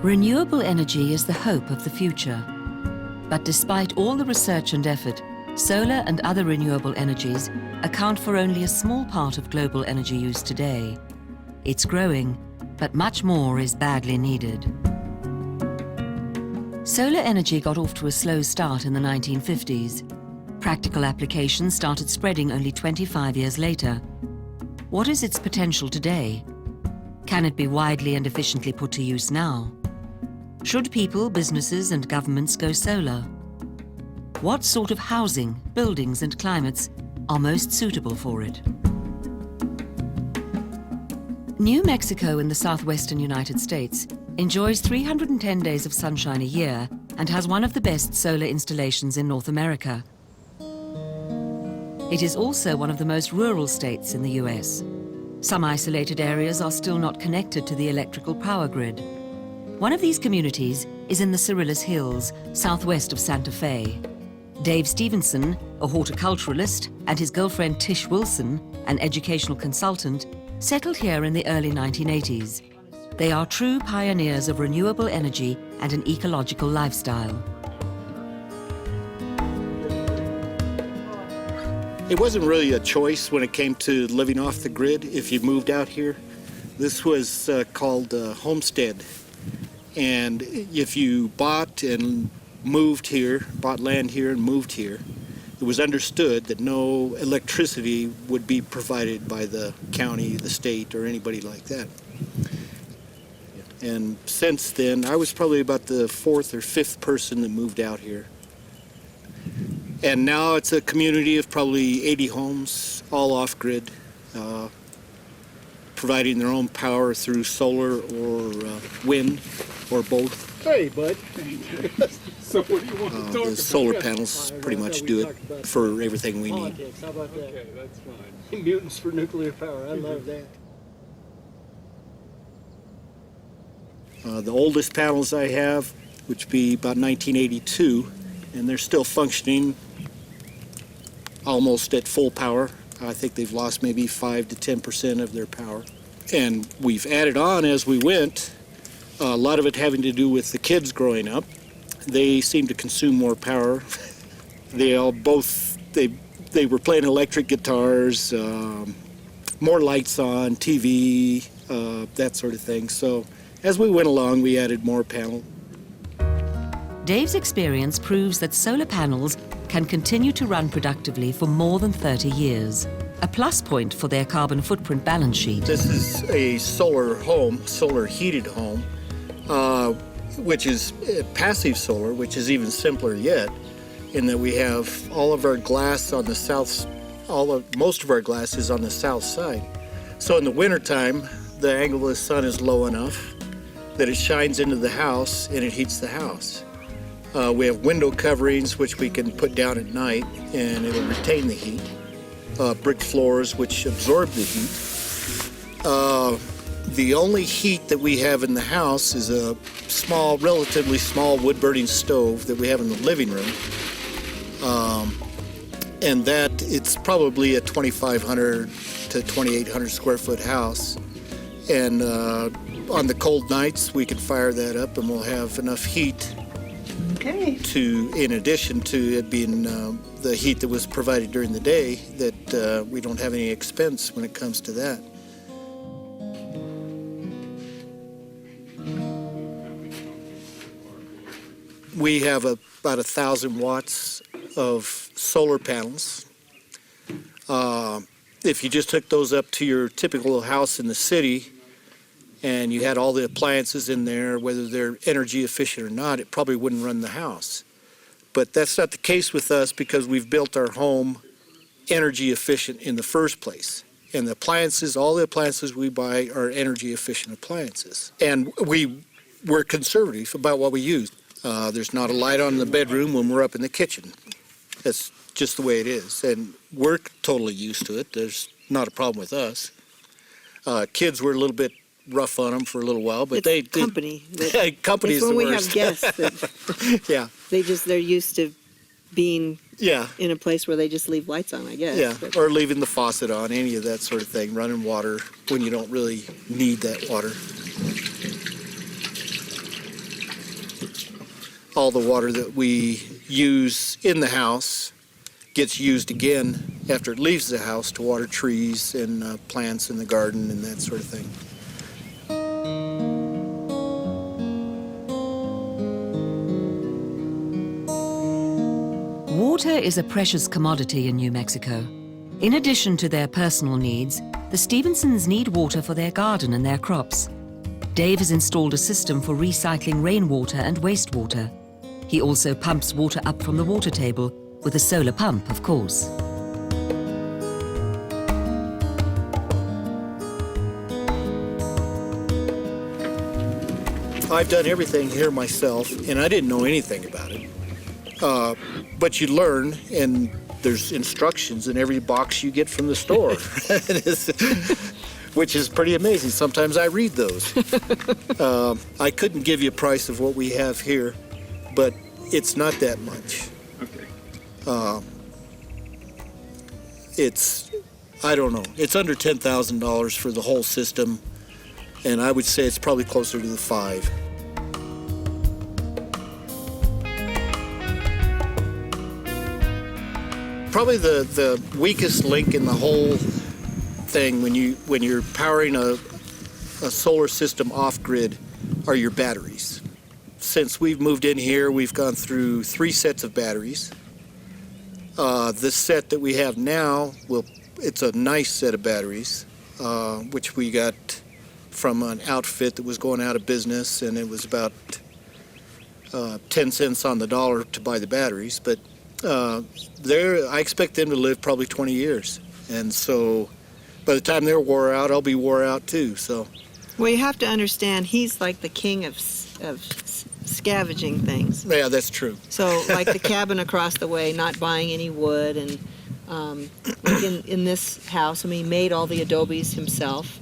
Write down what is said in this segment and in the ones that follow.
Renewable energy is the hope of the future. But despite all the research and effort, solar and other renewable energies account for only a small part of global energy use today. It's growing, but much more is badly needed. Solar energy got off to a slow start in the 1950s. Practical applications started spreading only 25 years later. What is its potential today? Can it be widely and efficiently put to use now? Should people, businesses and governments go solar? What sort of housing, buildings and climates are most suitable for it? New Mexico in the southwestern United States enjoys 310 days of sunshine a year and has one of the best solar installations in North America. It is also one of the most rural states in the US. Some isolated areas are still not connected to the electrical power grid. One of these communities is in the Cerrillos Hills, southwest of Santa Fe. Dave Stevenson, a horticulturalist, and his girlfriend Tish Wilson, an educational consultant, settled here in the early 1980s. They are true pioneers of renewable energy and an ecological lifestyle. It wasn't really a choice when it came to living off the grid if you moved out here. This was called homestead. And if you bought and moved here, bought land here and moved here, it was understood that no electricity would be provided by the county, the state, or anybody like that. And since then, I was probably about the fourth or fifth person that moved out here. And now it's a community of probably 80 homes, all off-grid, providing their own power through solar or wind, or both. Hey, bud. So what do you want to talk about? The solar panels pretty much do it for everything we need. Politics, how about that? Okay, that's fine. Mutants for nuclear power, I love that. The oldest panels I have, which would be about 1982, and they're still functioning almost at full power. I think they've lost maybe 5 to 10% of their power. And we've added on as we went, a lot of it having to do with the kids growing up. They seem to consume more power. They were playing electric guitars, more lights on, TV, that sort of thing. So as we went along, we added more panel. Dave's experience proves that solar panels can continue to run productively for more than 30 years, a plus point for their carbon footprint balance sheet. This is a solar home, solar heated home, which is passive solar, which is even simpler yet, in that we have all of our glass on the south, most of our glass is on the south side. So in the wintertime, the angle of the sun is low enough that it shines into the house and it heats the house. We have window coverings which we can put down at night and it'll retain the heat. Brick floors which absorb the heat. The only heat that we have in the house is a small, relatively small wood-burning stove that we have in the living room. And that, it's probably a 2,500 to 2,800 square foot house. And on the cold nights, we can fire that up and we'll have enough heat to, in addition to it being the heat that was provided during the day, that we don't have any expense when it comes to that. We have about 1,000 watts of solar panels. If you just hook those up to your typical house in the city and you had all the appliances in there, whether they're energy efficient or not, it probably wouldn't run the house. But that's not the case with us because we've built our home energy efficient in the first place. And the appliances, all the appliances we buy are energy efficient appliances. And we're conservative about what we use. There's not a light on in the bedroom when we're up in the kitchen. That's just the way it is. And we're totally used to it. There's not a problem with us. Kids were a little bit rough on them for a little while, but company. Company is the when worst. We have guests that Yeah. they're used to being Yeah. in a place where they just leave lights on, I guess. Yeah, But or leaving the faucet on, any of that sort of thing, running water when you don't really need that water. all the water that we use in the house gets used again after it leaves the house to water trees and plants in the garden and that sort of thing. Water is a precious commodity in New Mexico. In addition to their personal needs, the Stevensons need water for their garden and their crops. Dave has installed a system for recycling rainwater and wastewater. He also pumps water up from the water table, with a solar pump, of course. I've done everything here myself, and I didn't know anything about it. But you learn, and there's instructions in every box you get from the store, which is pretty amazing. Sometimes I read those. I couldn't give you a price of what we have here, but it's not that much. Okay. It's, I don't know, it's under $10,000 for the whole system, and I would say it's probably closer to the 5. Probably the weakest link in the whole thing when you're powering a solar system off grid are your batteries. Since we've moved in here, we've gone through 3 sets of batteries. This set that we have now, it's a nice set of batteries, which we got from an outfit that was going out of business, and it was about 10 cents on the dollar to buy the batteries. But I expect them to live probably 20 years. And so by the time they're wore out, I'll be wore out too. So, Well, you have to understand, he's like the king of scavenging things. yeah, that's true. So, like the cabin across the way, not buying any wood, and like in this house, I mean, he made all the adobes himself,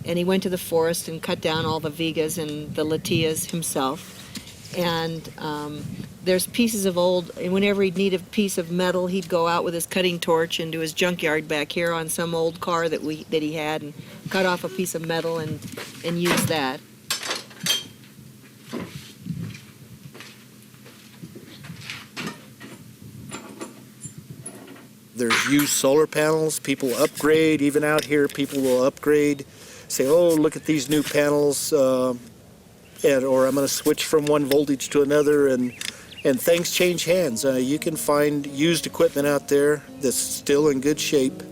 and he went to the forest and cut down all the vigas and the latias himself. And there's pieces of old, and whenever he'd need a piece of metal, he'd go out with his cutting torch into his junkyard back here on some old car that he had, and cut off a piece of metal and use that. There's used solar panels. People upgrade. Even out here, people will upgrade. Say, oh, look at these new panels, or I'm going to switch from one voltage to another, and things change hands. You can find used equipment out there that's still in good shape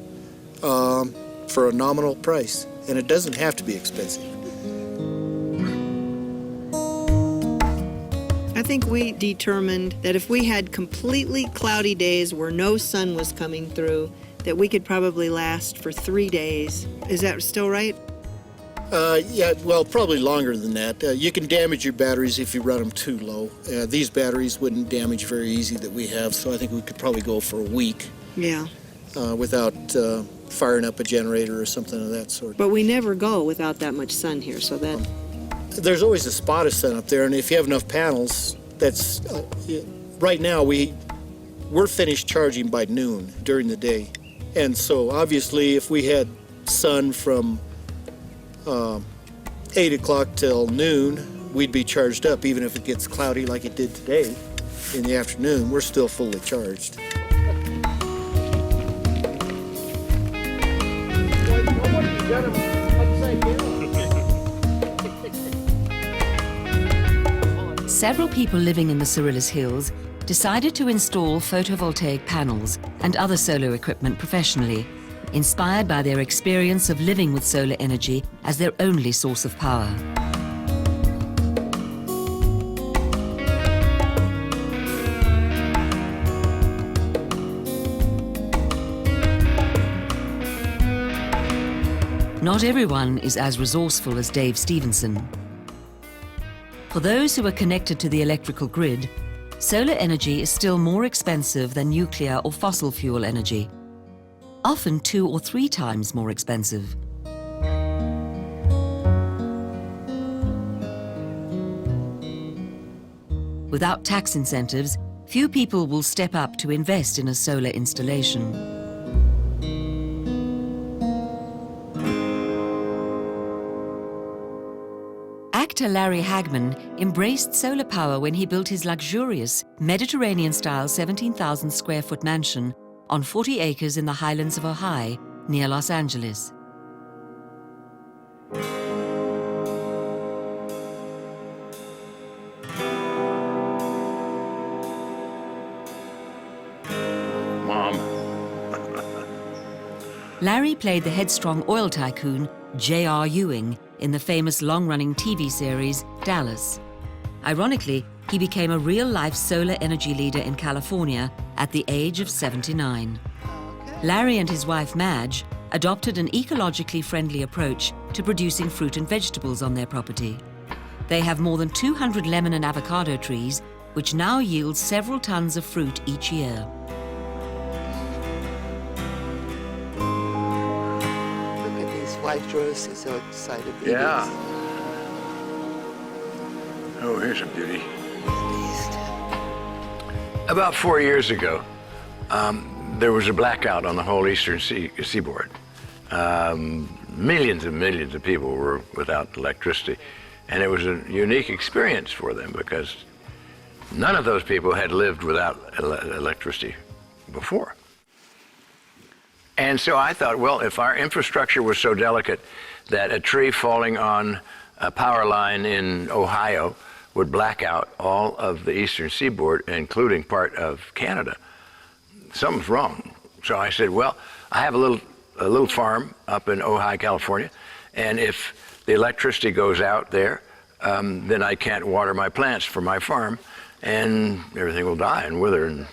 for a nominal price, and it doesn't have to be expensive. I think we determined that if we had completely cloudy days where no sun was coming through, that we could probably last for 3 days. Is that still right? Yeah, well, probably longer than that. You can damage your batteries if you run them too low. These batteries wouldn't damage very easy that we have, so I think we could probably go for a week. Yeah. Without firing up a generator or something of that sort. But we never go without that much sun here, so that... There's always a spot of sun up there, and if you have enough panels, that's... right now, we're finished charging by noon during the day. And so, obviously, if we had sun from 8 o'clock till noon, we'd be charged up, even if it gets cloudy like it did today in the afternoon. We're still fully charged. Several people living in the Cyrillus Hills decided to install photovoltaic panels and other solar equipment professionally, inspired by their experience of living with solar energy as their only source of power. Not everyone is as resourceful as Dave Stevenson. For those who are connected to the electrical grid, solar energy is still more expensive than nuclear or fossil fuel energy, often 2 or 3 times more expensive. Without tax incentives, few people will step up to invest in a solar installation. Actor Larry Hagman embraced solar power when he built his luxurious Mediterranean-style 17,000 square foot mansion on 40 acres in the highlands of Ojai, near Los Angeles. Mom. Larry played the headstrong oil tycoon J.R. Ewing in the famous long-running TV series Dallas. Ironically, he became a real-life solar energy leader in California at the age of 79. Larry and his wife Madge adopted an ecologically friendly approach to producing fruit and vegetables on their property. They have more than 200 lemon and avocado trees, which now yield several tons of fruit each year. Wife Joyce is so excited. Yeah. Oh, here's a beauty. About 4 years ago, there was a blackout on the whole eastern seaboard. Millions and millions of people were without electricity, and it was a unique experience for them because none of those people had lived without electricity before. And so I thought, well, if our infrastructure was so delicate that a tree falling on a power line in Ohio would black out all of the eastern seaboard, including part of Canada, something's wrong. So I said, well, I have a little farm up in Ojai, California, and if the electricity goes out there, then I can't water my plants for my farm, and everything will die and wither. And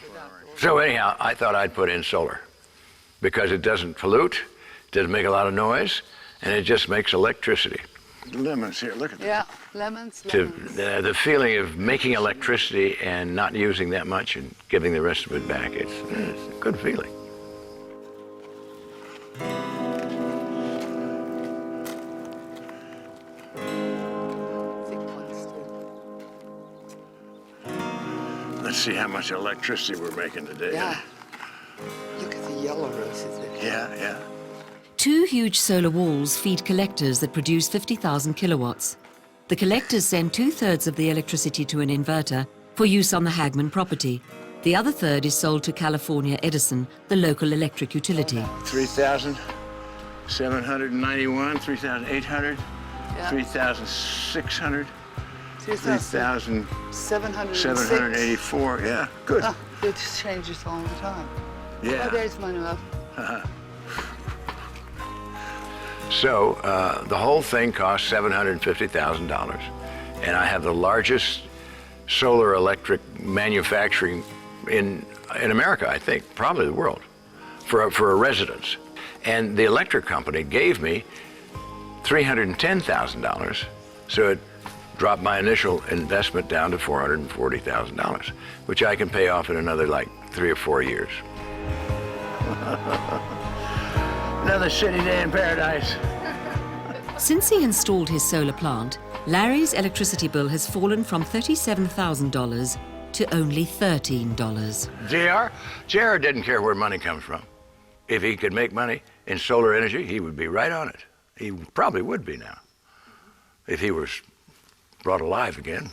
so anyhow, I thought I'd put in solar, because it doesn't pollute, doesn't make a lot of noise, and it just makes electricity. Lemons here, look at that. Yeah, lemons. The feeling of making electricity and not using that much and giving the rest of it back, it's a good feeling. Let's see how much electricity we're making today. Yeah. Look at the yellow roses there. Yeah. Two huge solar walls feed collectors that produce 50,000 kilowatts. The collectors send 2/3 of the electricity to an inverter for use on the Hagman property. The other third is sold to California Edison, the local electric utility. 3,791, 3,800, Yeah. 3,600, 3,706. 3,784. Yeah, good. Ah, it changes all the time. Yeah. Oh, there's my love. So the whole thing cost $750,000, and I have the largest solar electric manufacturing in America, I think, probably the world, for a residence. And the electric company gave me $310,000, so it dropped my initial investment down to $440,000, which I can pay off in another like 3 or 4 years. Another shitty day in paradise. Since he installed his solar plant, Larry's electricity bill has fallen from $37,000 to only $13. JR didn't care where money comes from. If he could make money in solar energy, he would be right on it. He probably would be now, if he was brought alive again.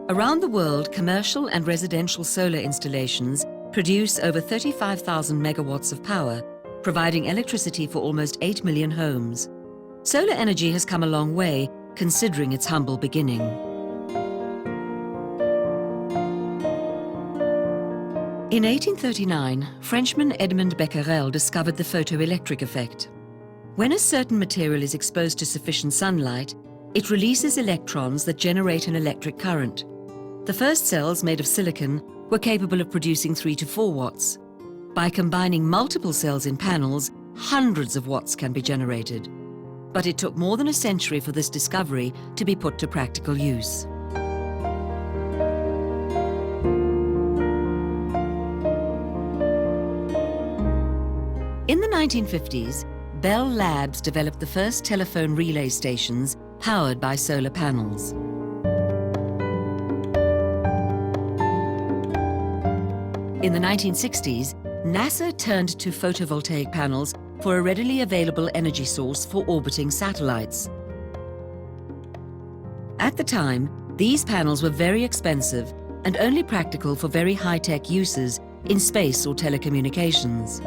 Around the world, commercial and residential solar installations produce over 35,000 megawatts of power, providing electricity for almost 8 million homes. Solar energy has come a long way, considering its humble beginning. In 1839, Frenchman Edmond Becquerel discovered the photoelectric effect. When a certain material is exposed to sufficient sunlight, it releases electrons that generate an electric current. The first cells, made of silicon, were capable of producing 3 to 4 watts. By combining multiple cells in panels, hundreds of watts can be generated. But it took more than a century for this discovery to be put to practical use. In the 1950s, Bell Labs developed the first telephone relay stations powered by solar panels. In the 1960s, NASA turned to photovoltaic panels for a readily available energy source for orbiting satellites. At the time, these panels were very expensive and only practical for very high-tech uses in space or telecommunications.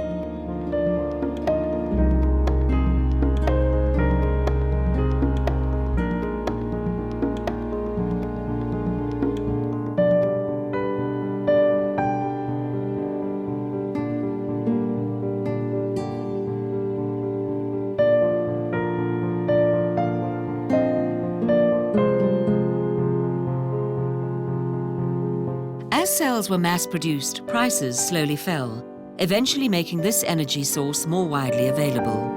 As cells were mass-produced, prices slowly fell, eventually making this energy source more widely available.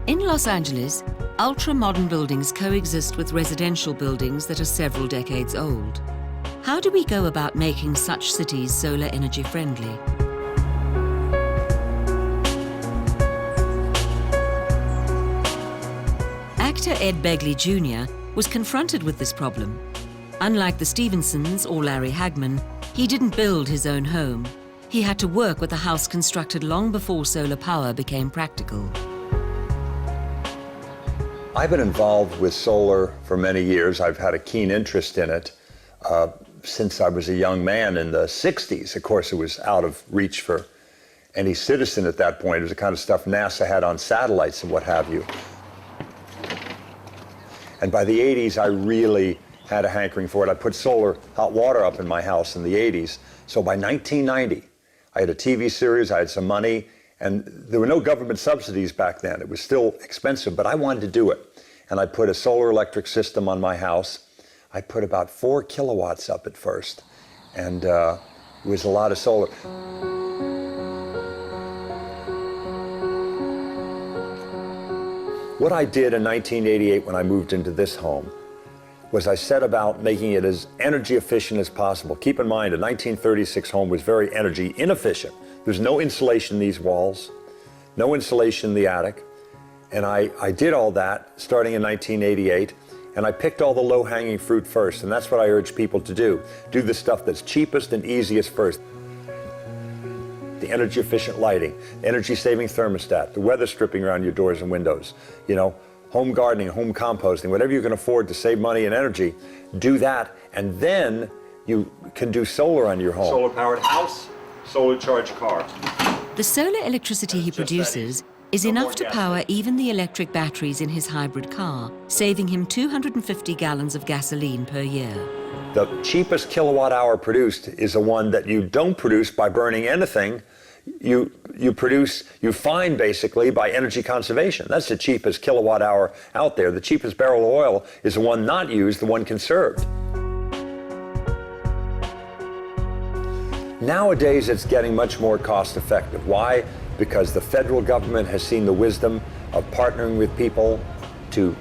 In Los Angeles, ultra-modern buildings coexist with residential buildings that are several decades old. How do we go about making such cities solar energy friendly? Actor Ed Begley Jr. was confronted with this problem. Unlike the Stevensons or Larry Hagman, he didn't build his own home. He had to work with a house constructed long before solar power became practical. I've been involved with solar for many years. I've had a keen interest in it since I was a young man in the 60s. Of course, it was out of reach for any citizen at that point. It was the kind of stuff NASA had on satellites and what have you. And by the 80s, I really had a hankering for it. I put solar hot water up in my house in the 80s. So by 1990, I had a TV series, I had some money, and there were no government subsidies back then. It was still expensive, but I wanted to do it. And I put a solar electric system on my house. I put about 4 kilowatts up at first, and it was a lot of solar. What I did in 1988 when I moved into this home was I set about making it as energy efficient as possible. Keep in mind, a 1936 home was very energy inefficient. There's no insulation in these walls, no insulation in the attic. And I did all that starting in 1988, and I picked all the low-hanging fruit first, and that's what I urge people to do. Do the stuff that's cheapest and easiest first. The energy-efficient lighting, energy-saving thermostat, the weather stripping around your doors and windows, you know, home gardening, home composting, whatever you can afford to save money and energy, do that, and then you can do solar on your home. Solar-powered house, solar-charged car. The solar electricity he produces is enough to power even the electric batteries in his hybrid car, saving him 250 gallons of gasoline per year. The cheapest kilowatt hour produced is the one that you don't produce by burning anything. You find basically by energy conservation. That's the cheapest kilowatt hour out there. The cheapest barrel of oil is the one not used, the one conserved. Nowadays, it's getting much more cost effective. Why? Because the federal government has seen the wisdom of partnering with people to,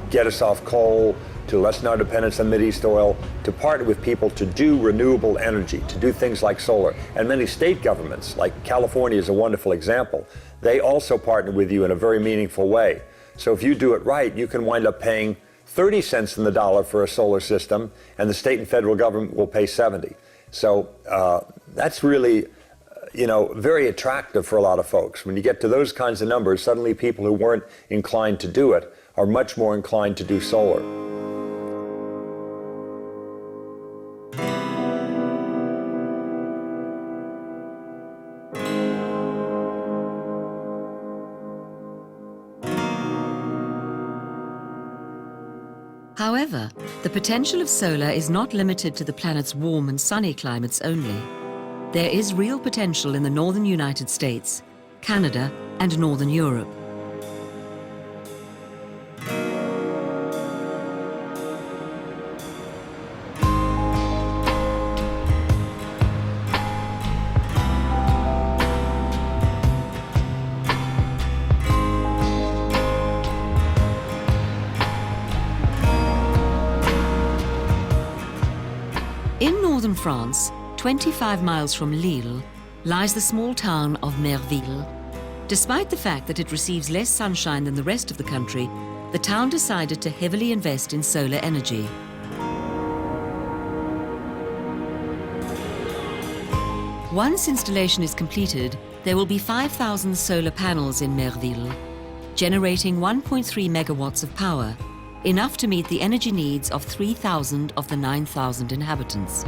get us off coal, to lessen our dependence on Mideast oil, to partner with people to do renewable energy, to do things like solar. And many state governments, like California is a wonderful example, they also partner with you in a very meaningful way. So if you do it right, you can wind up paying 30 cents in the dollar for a solar system, and the state and federal government will pay 70. So that's really, very attractive for a lot of folks. When you get to those kinds of numbers, suddenly people who weren't inclined to do it are much more inclined to do solar. However, the potential of solar is not limited to the planet's warm and sunny climates only. There is real potential in the northern United States, Canada, and northern Europe. northern France, 25 miles from Lille, lies the small town of Merville. Despite the fact that it receives less sunshine than the rest of the country, the town decided to heavily invest in solar energy. Once installation is completed, there will be 5,000 solar panels in Merville, generating 1.3 megawatts of power, enough to meet the energy needs of 3,000 of the 9,000 inhabitants.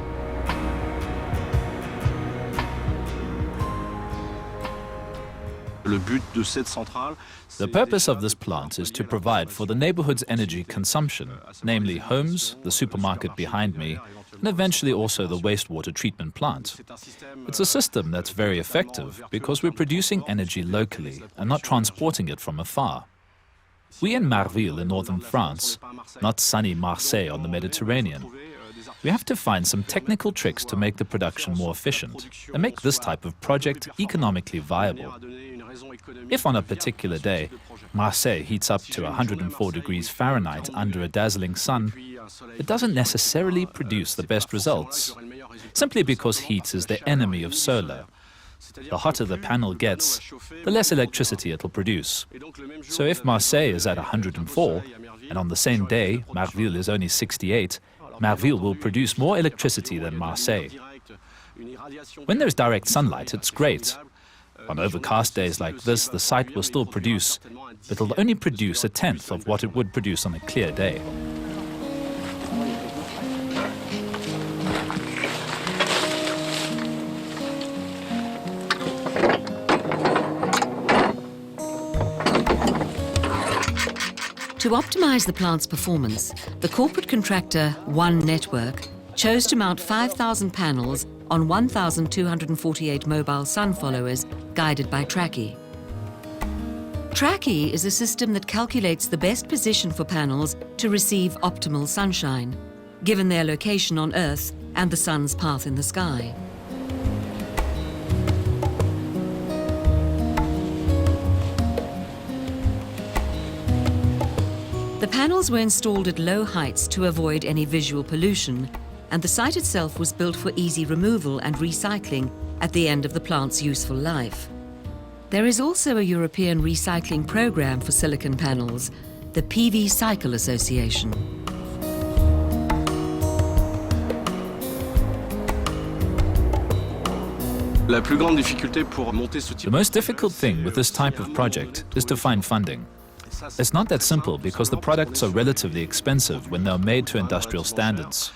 The purpose of this plant is to provide for the neighborhood's energy consumption, namely homes, the supermarket behind me, and eventually also the wastewater treatment plant. It's a system that's very effective because we're producing energy locally and not transporting it from afar. We in Marville in northern France, not sunny Marseille on the Mediterranean. We have to find some technical tricks to make the production more efficient and make this type of project economically viable. If on a particular day, Marseille heats up to 104 degrees Fahrenheit under a dazzling sun, it doesn't necessarily produce the best results, simply because heat is the enemy of solar. The hotter the panel gets, the less electricity it'll produce. So if Marseille is at 104, and on the same day Marville is only 68, Marville will produce more electricity than Marseille. When there's direct sunlight, it's great. On overcast days like this, the site will still produce, but it'll only produce a tenth of what it would produce on a clear day. To optimize the plant's performance, the corporate contractor One Network chose to mount 5,000 panels on 1,248 mobile sun followers guided by Tracky. Tracky is a system that calculates the best position for panels to receive optimal sunshine, given their location on Earth and the sun's path in the sky. The panels were installed at low heights to avoid any visual pollution, and the site itself was built for easy removal and recycling at the end of the plant's useful life. There is also a European recycling program for silicon panels, the PV Cycle Association. The most difficult thing with this type of project is to find funding. It's not that simple because the products are relatively expensive when they're made to industrial standards.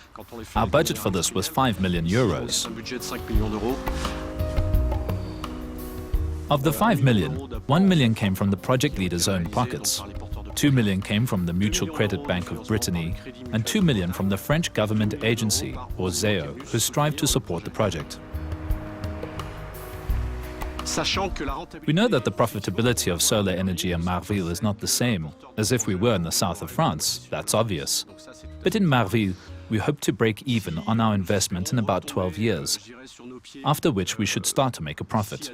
Our budget for this was 5 million euros. Of the 5 million, 1 million came from the project leader's own pockets. 2 million came from the Mutual Credit Bank of Brittany, and 2 million from the French government agency, or ZEO, who strive to support the project. We know that the profitability of solar energy in Marville is not the same as if we were in the south of France, that's obvious. But in Marville, we hope to break even on our investment in about 12 years, after which we should start to make a profit.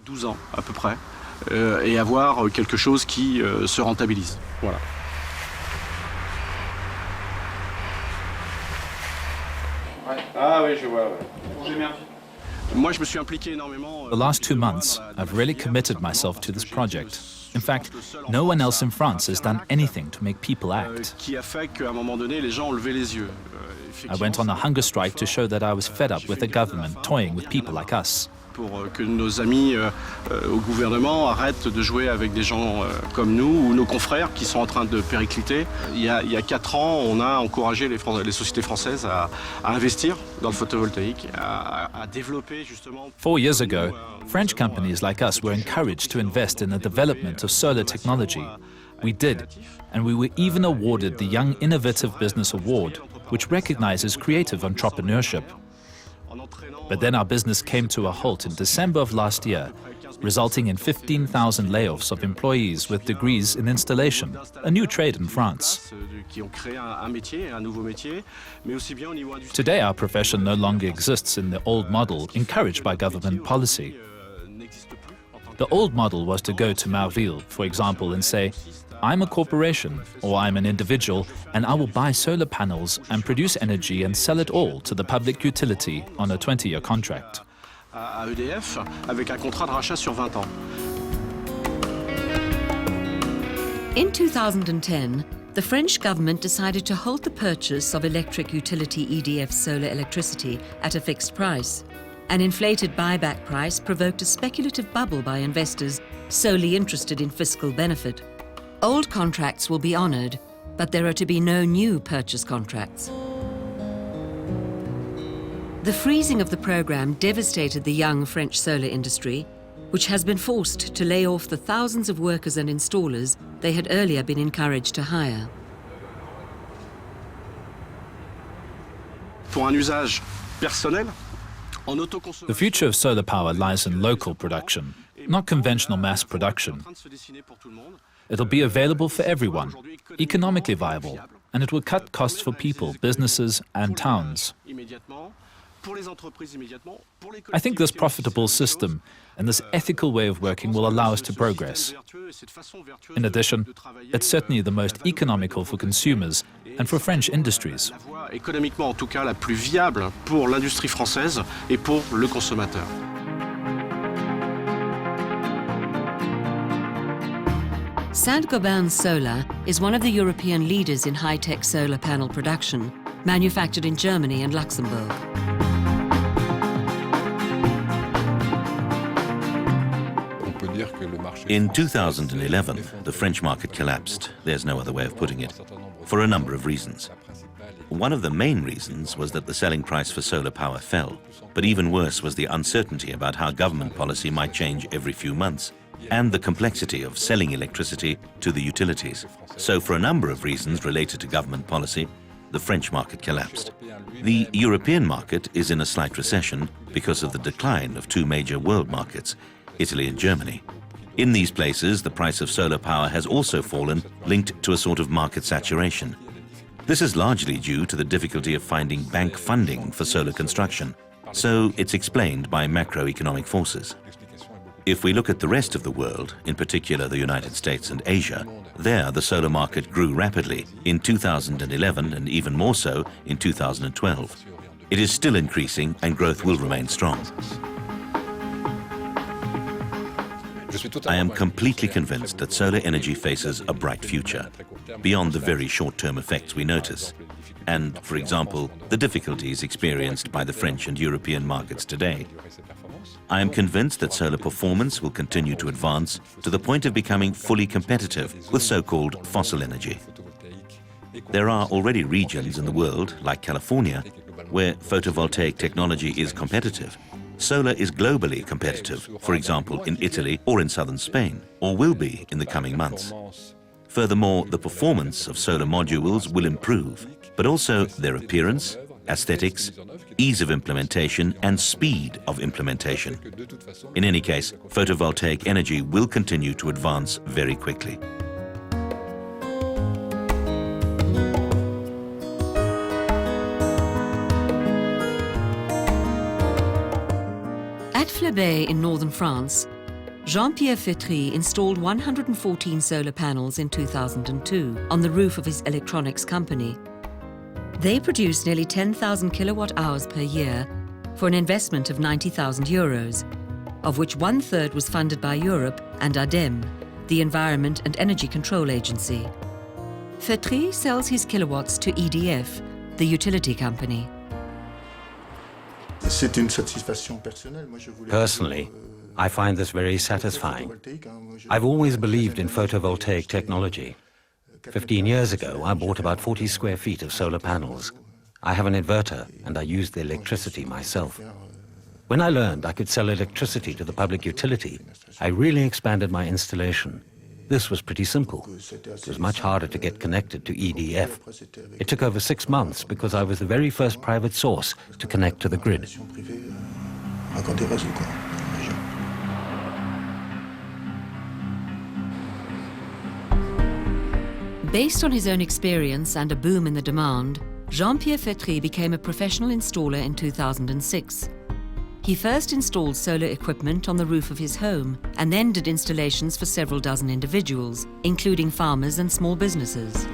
Et avoir quelque chose qui se rentabilise. Voilà. Ah oui, je vois. The last 2 months, I've really committed myself to this project. In fact, no one else in France has done anything to make people act. I went on a hunger strike to show that I was fed up with the government toying with people like us. Pour que nos amis au gouvernement arrêtent de jouer avec des gens comme nous ou nos confrères qui sont en train de péricliter. Il y a 4 ans, on a encouragé les sociétés françaises à investir dans le photovoltaïque, à développer justement. 4 years ago, French companies like us were encouraged to invest in the development of solar technology. We did, and we were even awarded the Young Innovative Business Award, which recognizes creative entrepreneurship. But then our business came to a halt in December of last year, resulting in 15,000 layoffs of employees with degrees in installation, a new trade in France. Today our profession no longer exists in the old model encouraged by government policy. The old model was to go to Marville, for example, and say, I'm a corporation or I'm an individual and I will buy solar panels and produce energy and sell it all to the public utility on a 20-year contract. À EDF avec un contrat de rachat sur 20 ans. In 2010, the French government decided to halt the purchase of electric utility EDF solar electricity at a fixed price. An inflated buyback price provoked a speculative bubble by investors solely interested in fiscal benefit. Old contracts will be honoured, but there are to be no new purchase contracts. The freezing of the programme devastated the young French solar industry, which has been forced to lay off the thousands of workers and installers they had earlier been encouraged to hire. Pour un usage personnel, the future of solar power lies in local production, not conventional mass production. It'll be available for everyone, economically viable, and it will cut costs for people, businesses, and towns. I think this profitable system and this ethical way of working will allow us to progress. In addition, it's certainly the most economical for consumers and for French industries. Économiquement, en tout cas, la plus viable pour l'industrie française et pour le consommateur. Saint-Gobain Solar is one of the European leaders in high-tech solar panel production, manufactured in Germany and Luxembourg. In 2011, the French market collapsed, there's no other way of putting it, for a number of reasons. One of the main reasons was that the selling price for solar power fell, but even worse was the uncertainty about how government policy might change every few months, and the complexity of selling electricity to the utilities. So for a number of reasons related to government policy, the French market collapsed. The European market is in a slight recession because of the decline of two major world markets, Italy and Germany. In these places, the price of solar power has also fallen, linked to a sort of market saturation. This is largely due to the difficulty of finding bank funding for solar construction, so it's explained by macroeconomic forces. If we look at the rest of the world, in particular the United States and Asia, there the solar market grew rapidly in 2011 and even more so in 2012. It is still increasing and growth will remain strong. I am completely convinced that solar energy faces a bright future, beyond the very short-term effects we notice, and, for example, the difficulties experienced by the French and European markets today. I am convinced that solar performance will continue to advance to the point of becoming fully competitive with so-called fossil energy. There are already regions in the world, like California, where photovoltaic technology is competitive. Solar is globally competitive, for example in Italy or in southern Spain, or will be in the coming months. Furthermore, the performance of solar modules will improve, but also their appearance, aesthetics, ease of implementation and speed of implementation. In any case, photovoltaic energy will continue to advance very quickly. At Flebey in northern France, Jean-Pierre Fétry installed 114 solar panels in 2002 on the roof of his electronics company. They produce nearly 10,000 kilowatt-hours per year for an investment of 90,000 euros, of which one-third was funded by Europe and ADEME, the Environment and Energy Control Agency. Fétry sells his kilowatts to EDF, the utility company. Personally, I find this very satisfying. I've always believed in photovoltaic technology. 15 years ago, I bought about 40 square feet of solar panels. I have an inverter, and I use the electricity myself. When I learned I could sell electricity to the public utility, I really expanded my installation. This was pretty simple. It was much harder to get connected to EDF. It took over 6 months because I was the very first private source to connect to the grid. Based on his own experience and a boom in the demand, Jean-Pierre Fétry became a professional installer in 2006. He first installed solar equipment on the roof of his home and then did installations for several dozen individuals, including farmers and small businesses.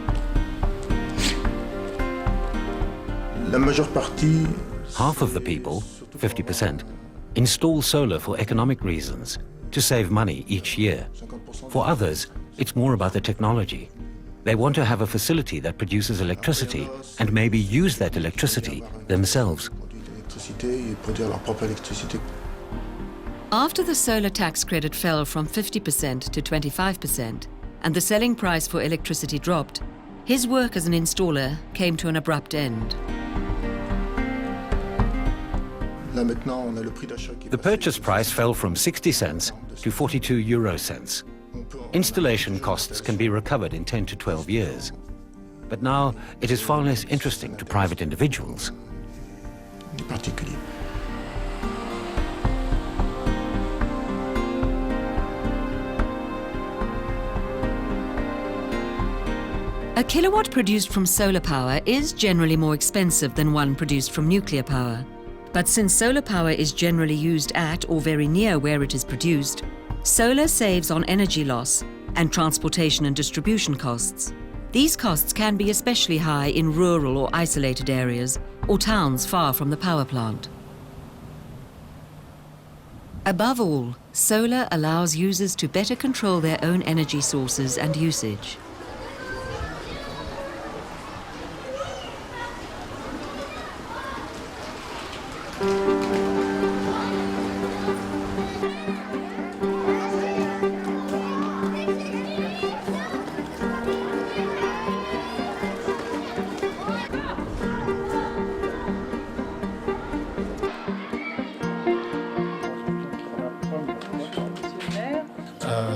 Half of the people, 50%, install solar for economic reasons, to save money each year. For others, it's more about the technology. They want to have a facility that produces electricity and maybe use that electricity themselves. After the solar tax credit fell from 50% to 25% and the selling price for electricity dropped, his work as an installer came to an abrupt end. The purchase price fell from 60 cents to 42 euro cents. Installation costs can be recovered in 10 to 12 years. But now it is far less interesting to private individuals. A kilowatt produced from solar power is generally more expensive than one produced from nuclear power. But since solar power is generally used at or very near where it is produced, solar saves on energy loss and transportation and distribution costs. These costs can be especially high in rural or isolated areas or towns far from the power plant. Above all, solar allows users to better control their own energy sources and usage.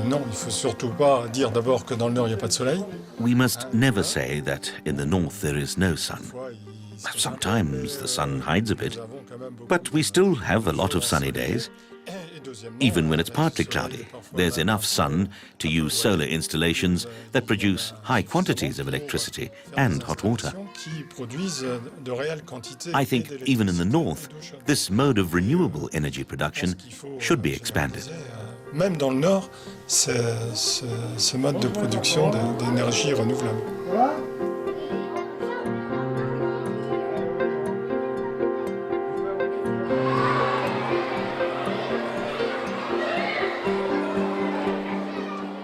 Non, il ne faut surtout pas dire d'abord que dans le Nord, il n'y a pas de soleil. We must never say that in the north there is no sun. Sometimes the sun hides a bit, but we still have a lot of sunny days. Even when it's partly cloudy, there's enough sun to use solar installations that produce high quantities of electricity and hot water. I think even in the north, this mode of renewable energy production should be expanded. Même dans le Nord, ce mode de production d'énergie renouvelable.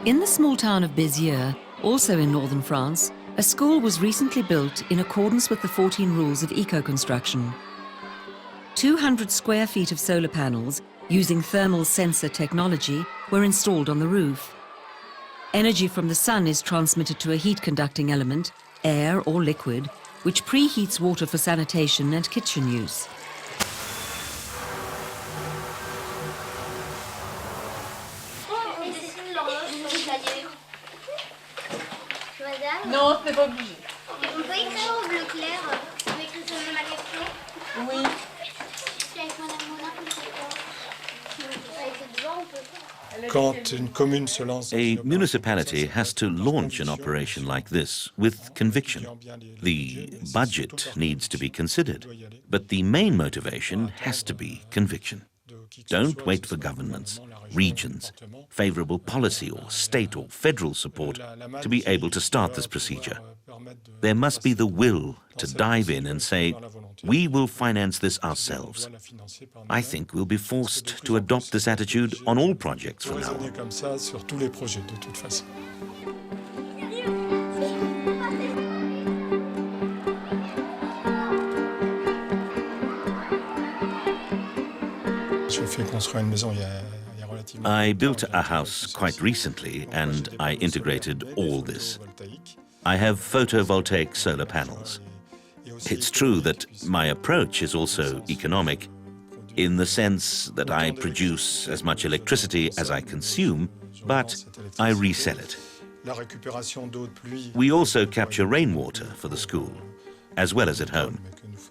In the small town of Béziers, also in northern France, a school was recently built in accordance with the 14 rules of eco-construction. 200 square feet of solar panels using thermal sensor technology were installed on the roof. Energy from the sun is transmitted to a heat-conducting element, air or liquid, which preheats water for sanitation and kitchen use. Non, ce n'est pas obligé. On peut écrire au bleu clair. On peut écrire sur ma question. Oui. A municipality has to launch an operation like this with conviction. The budget needs to be considered, but the main motivation has to be conviction. Don't wait for governments, regions, favorable policy or state or federal support to be able to start this procedure. There must be the will to dive in and say, we will finance this ourselves. I think we'll be forced to adopt this attitude on all projects from now on. I built a house quite recently and I integrated all this. I have photovoltaic solar panels. It's true that my approach is also economic, in the sense that I produce as much electricity as I consume, but I resell it. We also capture rainwater for the school, as well as at home.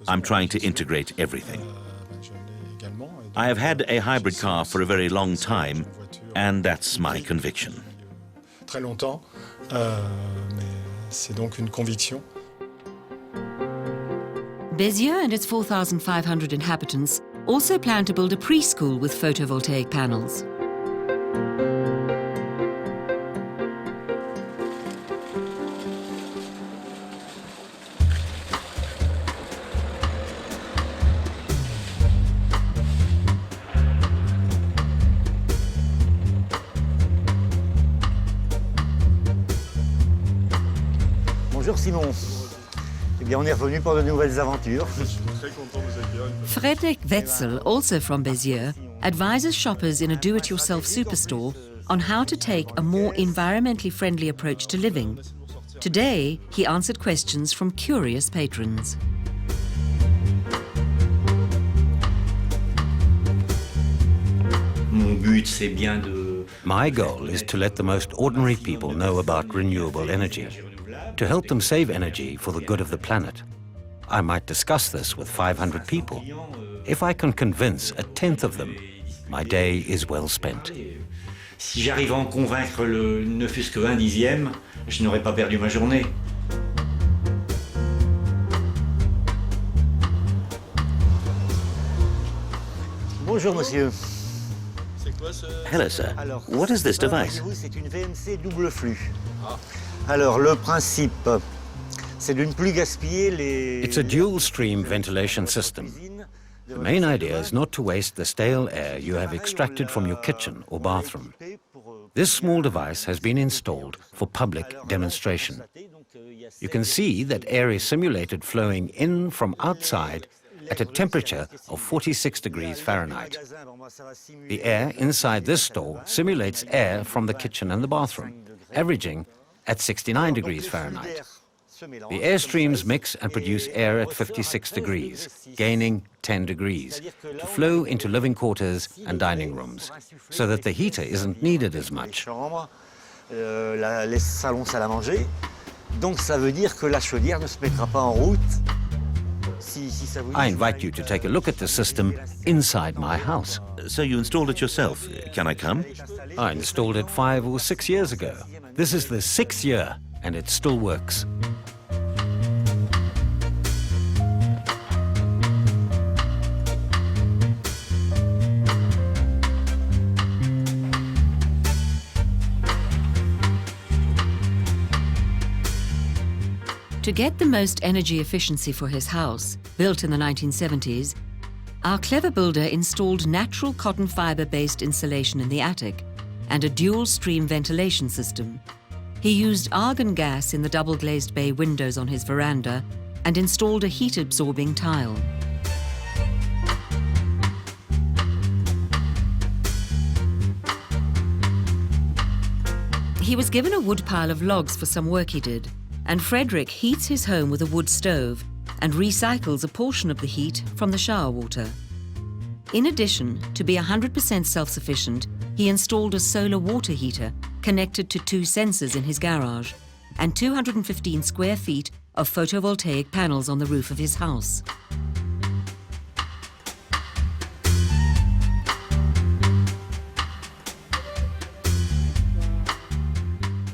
I'm trying to integrate everything. I have had a hybrid car for a very long time, and that's my conviction. Béziers and its 4,500 inhabitants also planned to build a preschool with photovoltaic panels. Bonjour Simon. Eh bien, on est revenu pour de nouvelles aventures. Frederick Wetzel, also from Béziers, advises shoppers in a do-it-yourself superstore on how to take a more environmentally friendly approach to living. Today, he answered questions from curious patrons. My goal is to let the most ordinary people know about renewable energy, to help them save energy for the good of the planet. I might discuss this with 500 people. If I can convince a tenth of them, my day is well spent. Si j'arrive à en convaincre ne fût-ce que 1/10, je n'aurais pas perdu ma journée. Bonjour monsieur. Hello, sir. What is this device? C'est une VMC double flux. Alors, le principe, c'est de ne plus gaspiller les... It's a dual-stream ventilation system. The main idea is not to waste the stale air you have extracted from your kitchen or bathroom. This small device has been installed for public demonstration. You can see that air is simulated flowing in from outside at a temperature of 46 degrees Fahrenheit. The air inside this store simulates air from the kitchen and the bathroom, averaging at 69 degrees Fahrenheit. The air streams mix and produce air at 56 degrees, gaining 10 degrees, to flow into living quarters and dining rooms, so that the heater isn't needed as much. Les salons salle à manger. Donc ça veut dire que la chaudière ne se mettra pas en route. I invite you to take a look at the system inside my house. So you installed it yourself. Can I come? I installed it 5 or 6 years ago. This is the 6th year, and it still works. To get the most energy efficiency for his house, built in the 1970s, our clever builder installed natural cotton fiber-based insulation in the attic and a dual-stream ventilation system. He used argon gas in the double-glazed bay windows on his veranda and installed a heat-absorbing tile. He was given a wood pile of logs for some work he did, and Frederick heats his home with a wood stove and recycles a portion of the heat from the shower water. In addition, to be 100% self-sufficient, he installed a solar water heater connected to 2 sensors in his garage and 215 square feet of photovoltaic panels on the roof of his house.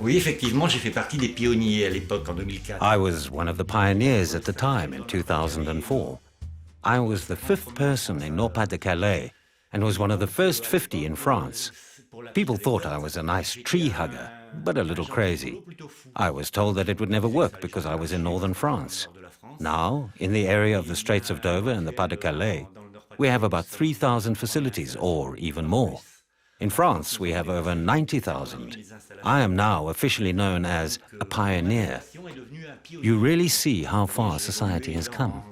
Oui, effectivement, j'ai fait partie des pionniers à l'époque, en 2004. I was one of the pioneers at the time in 2004. I was the 5th person in Nord-Pas-de-Calais and was one of the first 50 in France. People thought I was a nice tree hugger, but a little crazy. I was told that it would never work because I was in northern France. Now, in the area of the Straits of Dover and the Pas-de-Calais, we have about 3,000 facilities, or even more. In France, we have over 90,000. I am now officially known as a pioneer. You really see how far society has come.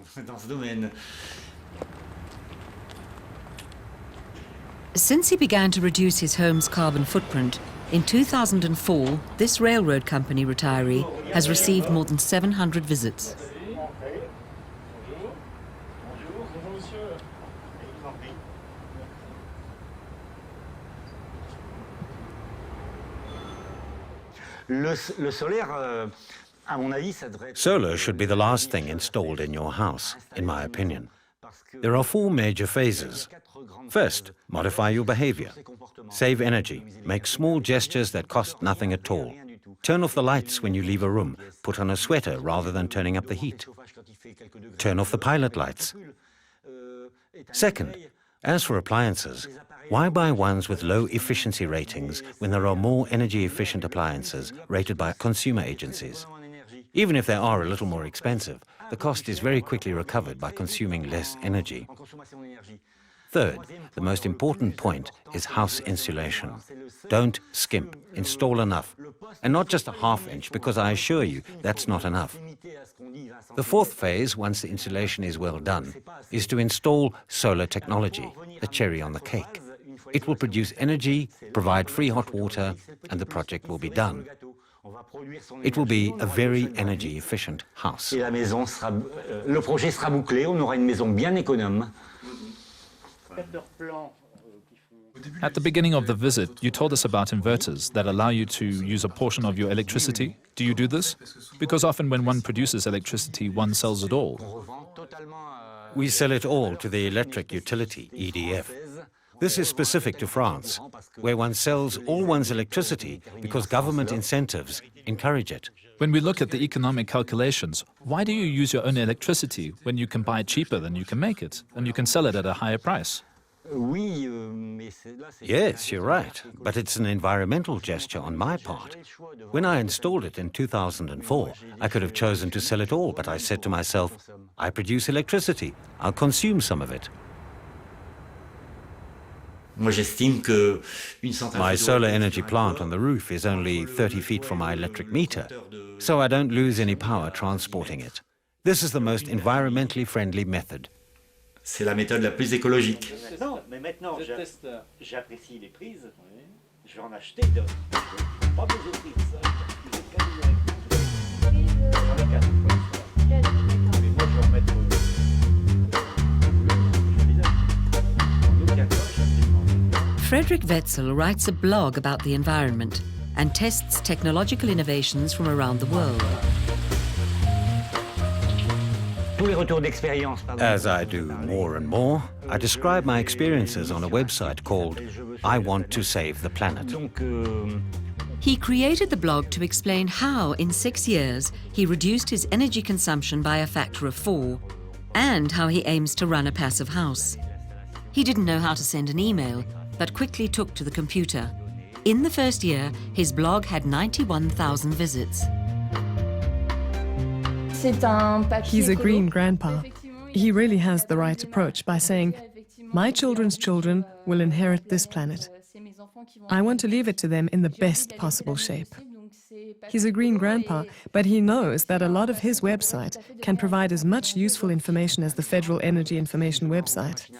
Since he began to reduce his home's carbon footprint, in 2004, this railroad company retiree has received more than 700 visits. Solar should be the last thing installed in your house, in my opinion. There are 4 major phases. First, modify your behavior. Save energy. Make small gestures that cost nothing at all. Turn off the lights when you leave a room. Put on a sweater rather than turning up the heat. Turn off the pilot lights. Second, as for appliances, why buy ones with low efficiency ratings when there are more energy-efficient appliances rated by consumer agencies? Even if they are a little more expensive, the cost is very quickly recovered by consuming less energy. Third, the most important point is house insulation. Don't skimp, install enough. And not just a half-inch, because I assure you that's not enough. The fourth phase, once the insulation is well done, is to install solar technology, the cherry on the cake. It will produce energy, provide free hot water, and the project will be done. It will be a very energy-efficient house. Le projet sera bouclé, on aura une maison bien économe. At the beginning of the visit, you told us about inverters that allow you to use a portion of your electricity. Do you do this? Because often when one produces electricity, one sells it all. We sell it all to the electric utility, EDF. This is specific to France, where one sells all one's electricity because government incentives encourage it. When we look at the economic calculations, why do you use your own electricity when you can buy it cheaper than you can make it, and you can sell it at a higher price? Yes, you're right, but it's an environmental gesture on my part. When I installed it in 2004, I could have chosen to sell it all, but I said to myself, I produce electricity, I'll consume some of it. My solar energy plant on the roof is only 30 feet from my electric meter, so I don't lose any power transporting it. This is the most environmentally friendly method. C'est la méthode la plus écologique. Non, mais maintenant, j'apprécie les prises. Je vais en acheter d'autres. Pas besoin de prises. Mais moi, je vais en mettre. Frederick Wetzel writes a blog about the environment and tests technological innovations from around the world. As I do more and more, I describe my experiences on a website called I Want to Save the Planet. He created the blog to explain how, in 6 years, he reduced his energy consumption by a factor of 4, and how he aims to run a passive house. He didn't know how to send an email, but quickly took to the computer. In the first year, his blog had 91,000 visits. He's a green grandpa. He really has the right approach by saying, my children's children will inherit this planet. I want to leave it to them in the best possible shape. He's a green grandpa, but he knows that a lot of his website can provide as much useful information as the Federal Energy Information website.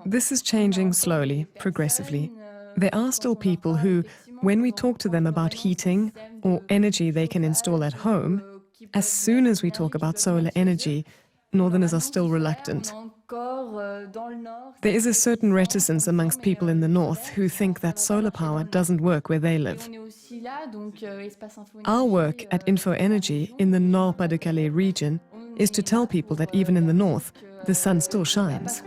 This is changing slowly, progressively. There are still people who, when we talk to them about heating or energy they can install at home, as soon as we talk about solar energy, Northerners are still reluctant. There is a certain reticence amongst people in the North who think that solar power doesn't work where they live. Our work at Info Energy in the Nord-Pas-de-Calais region is to tell people that even in the North, the sun still shines.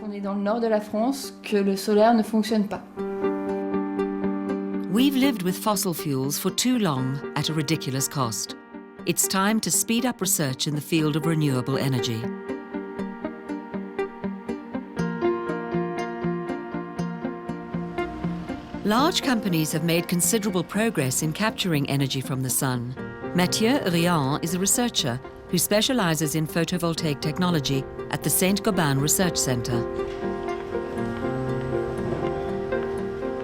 We've lived with fossil fuels for too long at a ridiculous cost. It's time to speed up research in the field of renewable energy. Large companies have made considerable progress in capturing energy from the sun. Mathieu Rian is a researcher who specializes in photovoltaic technology at the Saint-Gobain Research Center.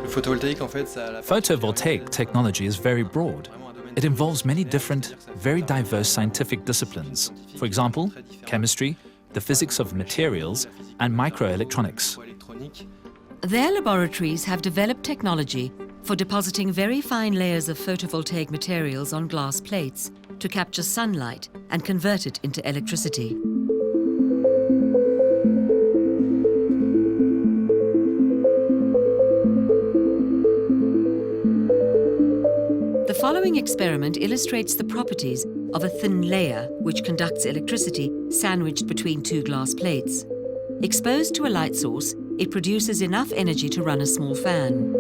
Photovoltaic technology is very broad. It involves many different, very diverse scientific disciplines. For example, chemistry, the physics of materials, and microelectronics. Their laboratories have developed technology for depositing very fine layers of photovoltaic materials on glass plates to capture sunlight and convert it into electricity. The following experiment illustrates the properties of a thin layer which conducts electricity sandwiched between two glass plates. Exposed to a light source, it produces enough energy to run a small fan.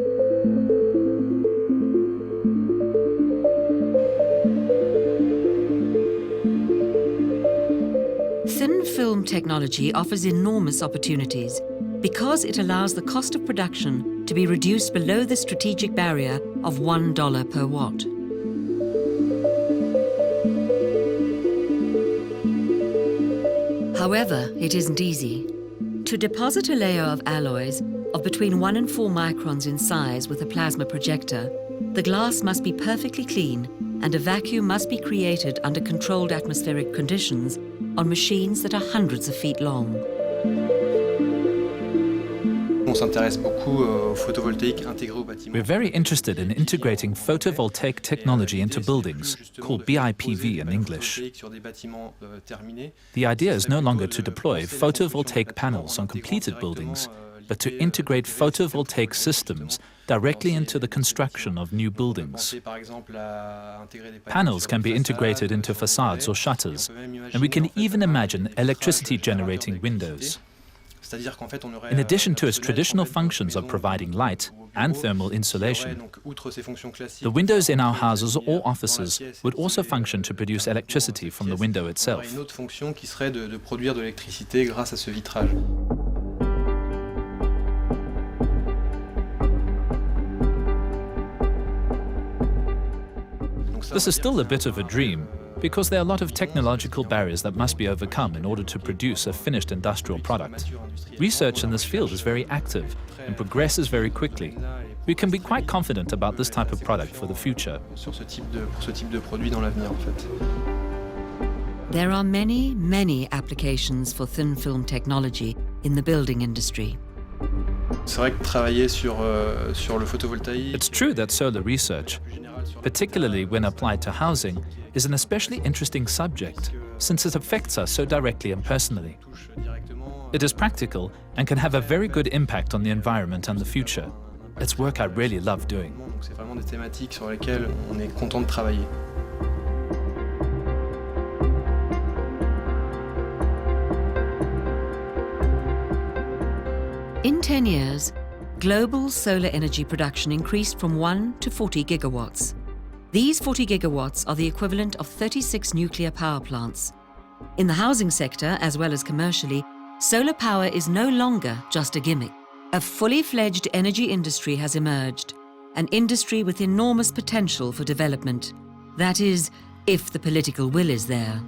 Thin film technology offers enormous opportunities because it allows the cost of production to be reduced below the strategic barrier of $1 per watt. However, it isn't easy. To deposit a layer of alloys of between 1 and 4 microns in size with a plasma projector, the glass must be perfectly clean and a vacuum must be created under controlled atmospheric conditions on machines that are hundreds of feet long. We're very interested in integrating photovoltaic technology into buildings, called BIPV in English. The idea is no longer to deploy photovoltaic panels on completed buildings, but to integrate photovoltaic systems directly into the construction of new buildings. Panels can be integrated into facades or shutters, and we can even imagine electricity-generating windows. In addition to its traditional functions of providing light and thermal insulation, the windows in our houses or offices would also function to produce electricity from the window itself. This is still a bit of a dream, because there are a lot of technological barriers that must be overcome in order to produce a finished industrial product. Research in this field is very active and progresses very quickly. We can be quite confident about this type of product for the future. There are many, many applications for thin film technology in the building industry. It's true that solar research, particularly when applied to housing, is an especially interesting subject, since it affects us so directly and personally. It is practical and can have a very good impact on the environment and the future. It's work I really love doing. In 10 years, global solar energy production increased from 1 to 40 gigawatts. These 40 gigawatts are the equivalent of 36 nuclear power plants. In the housing sector, as well as commercially, solar power is no longer just a gimmick. A fully fledged energy industry has emerged, an industry with enormous potential for development. That is, if the political will is there.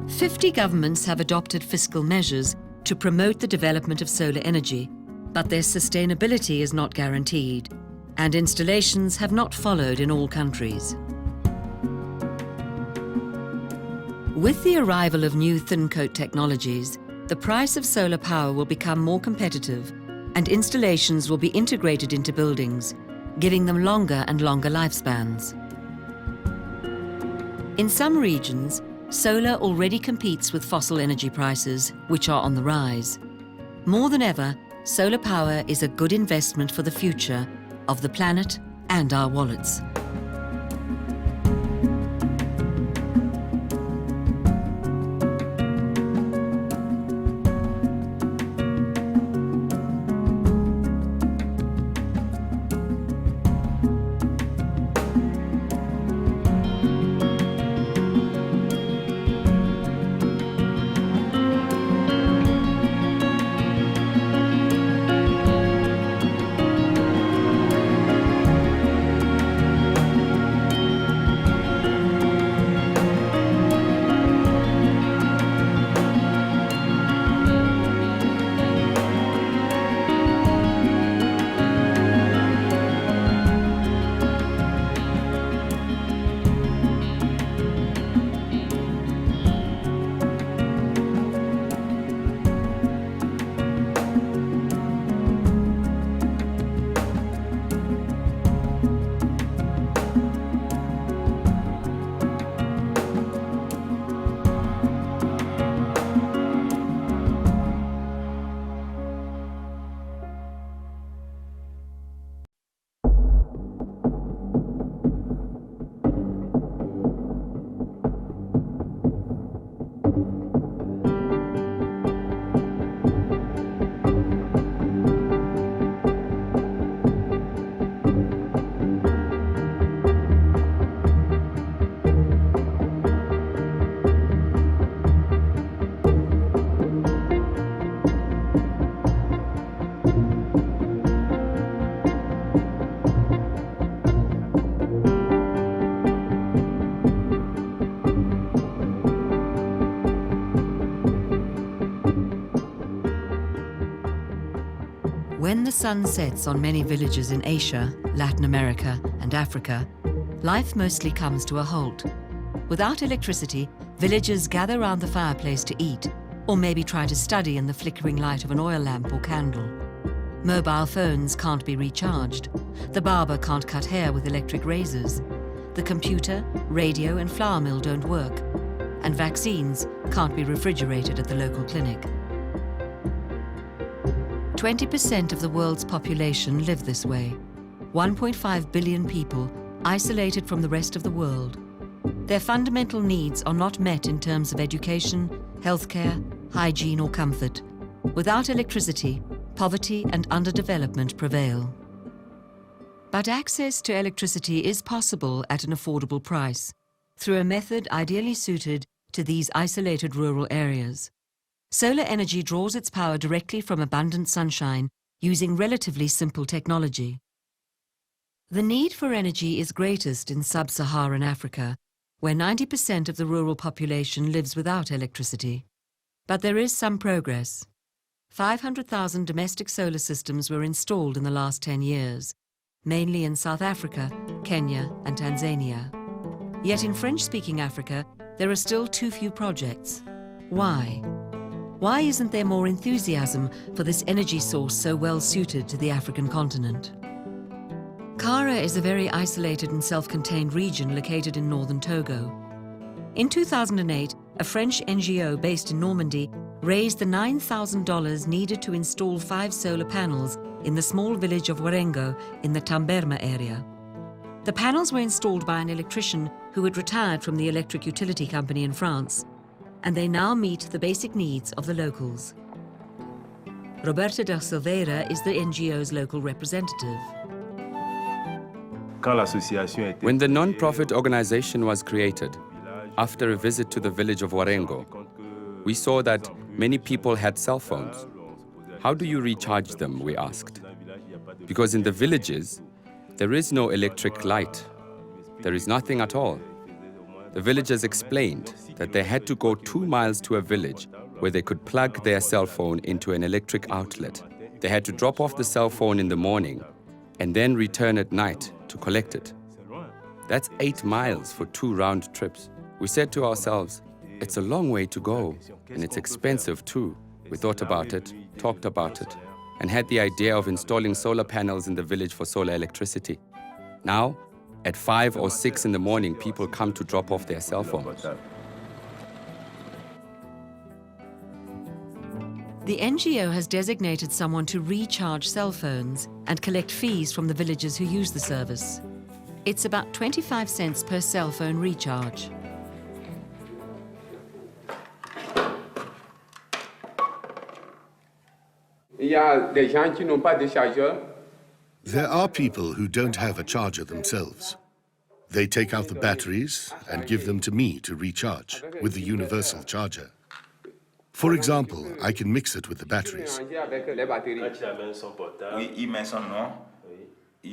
"50 governments have adopted fiscal measures to promote the development of solar energy, but their sustainability is not guaranteed, and installations have not followed in all countries." With the arrival of new thin-coat technologies, the price of solar power will become more competitive, and installations will be integrated into buildings, giving them longer and longer lifespans. In some regions, solar already competes with fossil energy prices, which are on the rise. More than ever, solar power is a good investment for the future of the planet and our wallets. When the sun sets on many villages in Asia, Latin America, and Africa, life mostly comes to a halt. Without electricity, villagers gather round the fireplace to eat, or maybe try to study in the flickering light of an oil lamp or candle. Mobile phones can't be recharged. The barber can't cut hair with electric razors. The computer, radio, and flour mill don't work. And vaccines can't be refrigerated at the local clinic. 20% of the world's population live this way. 1.5 billion people, isolated from the rest of the world. Their fundamental needs are not met in terms of education, healthcare, hygiene, or comfort. Without electricity, poverty and underdevelopment prevail. But access to electricity is possible at an affordable price, through a method ideally suited to these isolated rural areas. Solar energy draws its power directly from abundant sunshine using relatively simple technology. The need for energy is greatest in sub-Saharan Africa, where 90% of the rural population lives without electricity. But there is some progress. 500,000 domestic solar systems were installed in the last 10 years, mainly in South Africa, Kenya, and Tanzania. Yet in French-speaking Africa, there are still too few projects. Why? Why isn't there more enthusiasm for this energy source so well suited to the African continent? Kara is a very isolated and self-contained region located in northern Togo. In 2008, a French NGO based in Normandy raised the $9,000 needed to install 5 solar panels in the small village of Warengo in the Tamberma area. The panels were installed by an electrician who had retired from the electric utility company in France, and they now meet the basic needs of the locals. Roberta da Silveira is the NGO's local representative. When the non-profit organization was created, after a visit to the village of Warengo, we saw that many people had cell phones. How do you recharge them, we asked. Because in the villages, there is no electric light. There is nothing at all. The villagers explained that they had to go 2 miles to a village where they could plug their cell phone into an electric outlet. They had to drop off the cell phone in the morning and then return at night to collect it. That's 8 miles for 2 round trips. We said to ourselves, it's a long way to go, and it's expensive too. We thought about it, talked about it, and had the idea of installing solar panels in the village for solar electricity. Now, at 5 or 6 in the morning, people come to drop off their cell phones. The NGO has designated someone to recharge cell phones and collect fees from the villagers who use the service. It's about 25 cents per cell phone recharge. There are people who don't have a charger themselves. They take out the batteries and give them to me to recharge with the universal charger. For example, I can mix it with the batteries.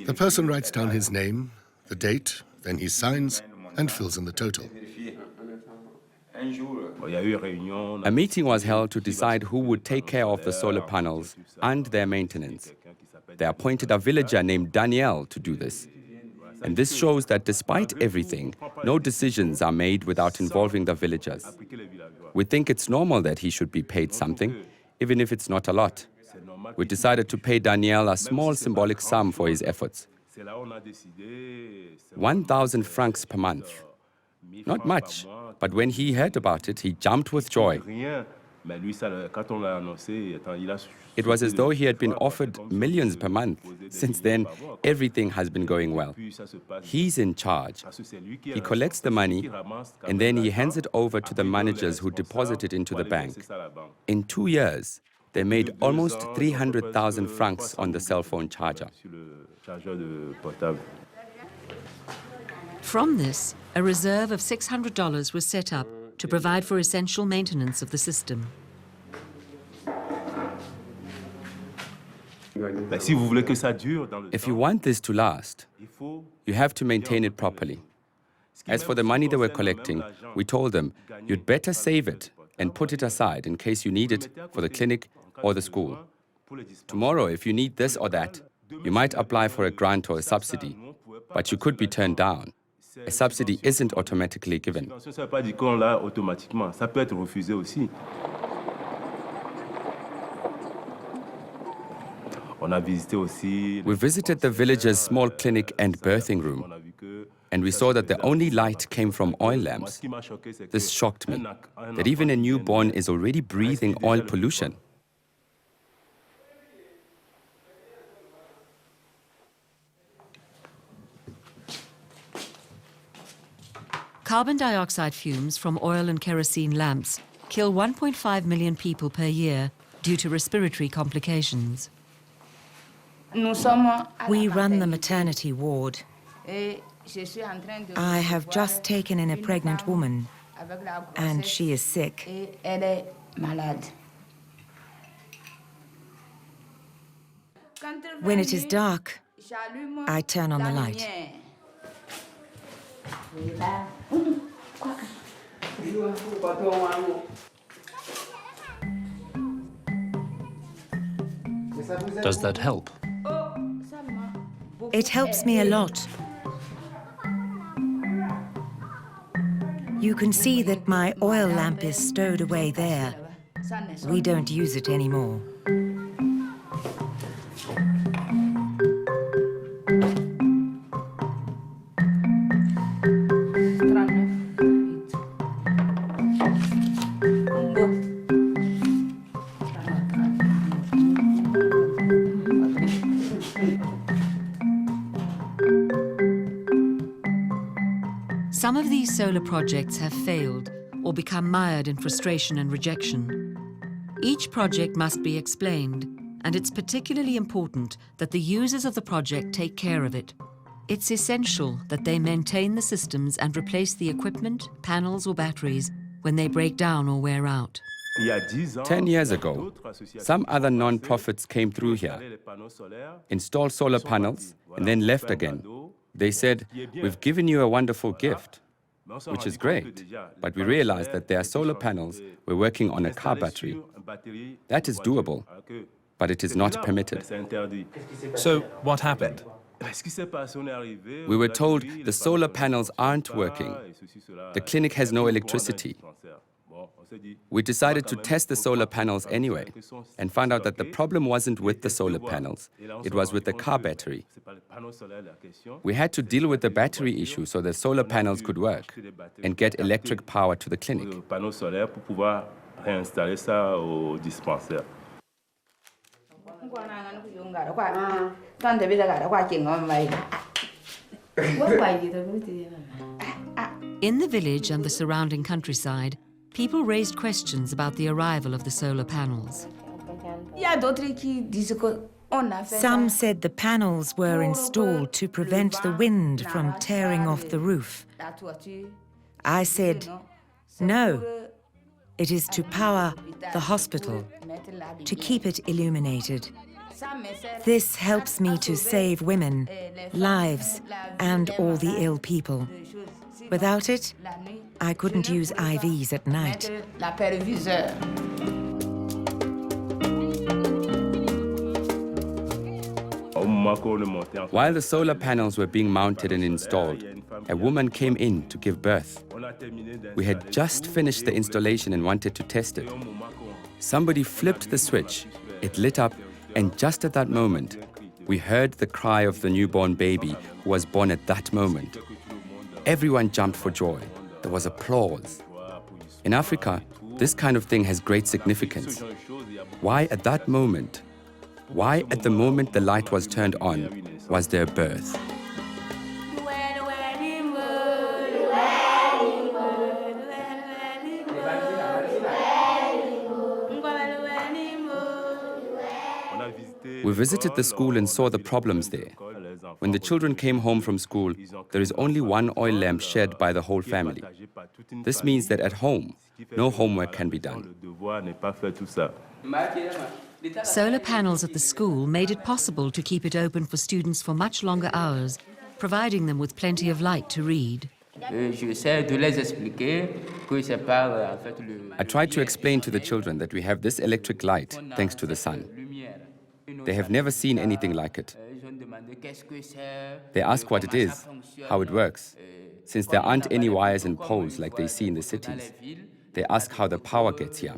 The person writes down his name, the date, then he signs and fills in the total. A meeting was held to decide who would take care of the solar panels and their maintenance. They appointed a villager named Daniel to do this. And this shows that despite everything, no decisions are made without involving the villagers. We think it's normal that he should be paid something, even if it's not a lot. We decided to pay Daniel a small symbolic sum for his efforts. 1,000 francs per month. Not much, but when he heard about it, he jumped with joy. It was as though he had been offered millions per month. Since then, everything has been going well. He's in charge. He collects the money, and then he hands it over to the managers who deposit it into the bank. In 2 years, they made almost 300,000 francs on the cell phone charger. From this, a reserve of $600 was set up to provide for essential maintenance of the system. If you want this to last, you have to maintain it properly. As for the money they were collecting, we told them, you'd better save it and put it aside in case you need it for the clinic or the school. Tomorrow, if you need this or that, you might apply for a grant or a subsidy, but you could be turned down. A subsidy isn't automatically given. We visited the village's small clinic and birthing room, and we saw that the only light came from oil lamps. This shocked me, that even a newborn is already breathing oil pollution. Carbon dioxide fumes from oil and kerosene lamps kill 1.5 million people per year due to respiratory complications. We run the maternity ward. I have just taken in a pregnant woman, and she is sick. When it is dark, I turn on the light. Does that help? It helps me a lot. You can see that my oil lamp is stowed away there. We don't use it anymore. Some of these solar projects have failed or become mired in frustration and rejection. Each project must be explained, and it's particularly important that the users of the project take care of it. It's essential that they maintain the systems and replace the equipment, panels or batteries when they break down or wear out. 10 years ago, some other non-profits came through here, installed solar panels, and then left again. They said, "We've given you a wonderful gift," which is great, but we realized that their solar panels were working on a car battery. That is doable, but it is not permitted. So what happened? We were told the solar panels aren't working. The clinic has no electricity. We decided to test the solar panels anyway and found out that the problem wasn't with the solar panels, it was with the car battery. We had to deal with the battery issue so the solar panels could work and get electric power to the clinic. In the village and the surrounding countryside, people raised questions about the arrival of the solar panels. Some said the panels were installed to prevent the wind from tearing off the roof. I said, no, it is to power the hospital, to keep it illuminated. This helps me to save women, lives, and all the ill people. Without it, I couldn't use IVs at night. While the solar panels were being mounted and installed, a woman came in to give birth. We had just finished the installation and wanted to test it. Somebody flipped the switch, it lit up, and just at that moment, we heard the cry of the newborn baby who was born at that moment. Everyone jumped for joy. There was applause. In Africa, this kind of thing has great significance. Why at that moment? Why at the moment the light was turned on was there birth? We visited the school and saw the problems there. When the children came home from school, there is only one oil lamp shared by the whole family. This means that at home, no homework can be done. Solar panels at the school made it possible to keep it open for students for much longer hours, providing them with plenty of light to read. I tried to explain to the children that we have this electric light thanks to the sun. They have never seen anything like it. They ask what it is, how it works. Since there aren't any wires and poles like they see in the cities, they ask how the power gets here.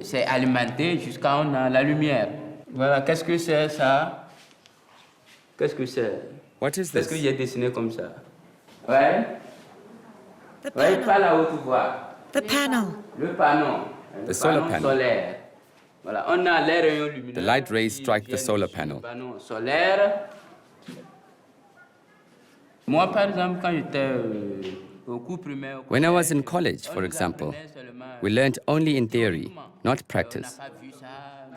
C'est alimenté jusqu'à on a la lumière. Voilà, qu'est-ce que c'est ça? Qu'est-ce que c'est? What is Qu'est-ce this? qu'il y a dessiné comme ça? Ouais. The Ouais, panel. pas là-haut, tu vois. The panel. Le panneau. The solar panel. Solaire. Voilà, on a les rayons lumineux. The light rays strike the solar panel. Panneau solaire. Moi, par exemple, quand j'étais au cours primaire, When I was in college, for example, we learned only in theory, not practice.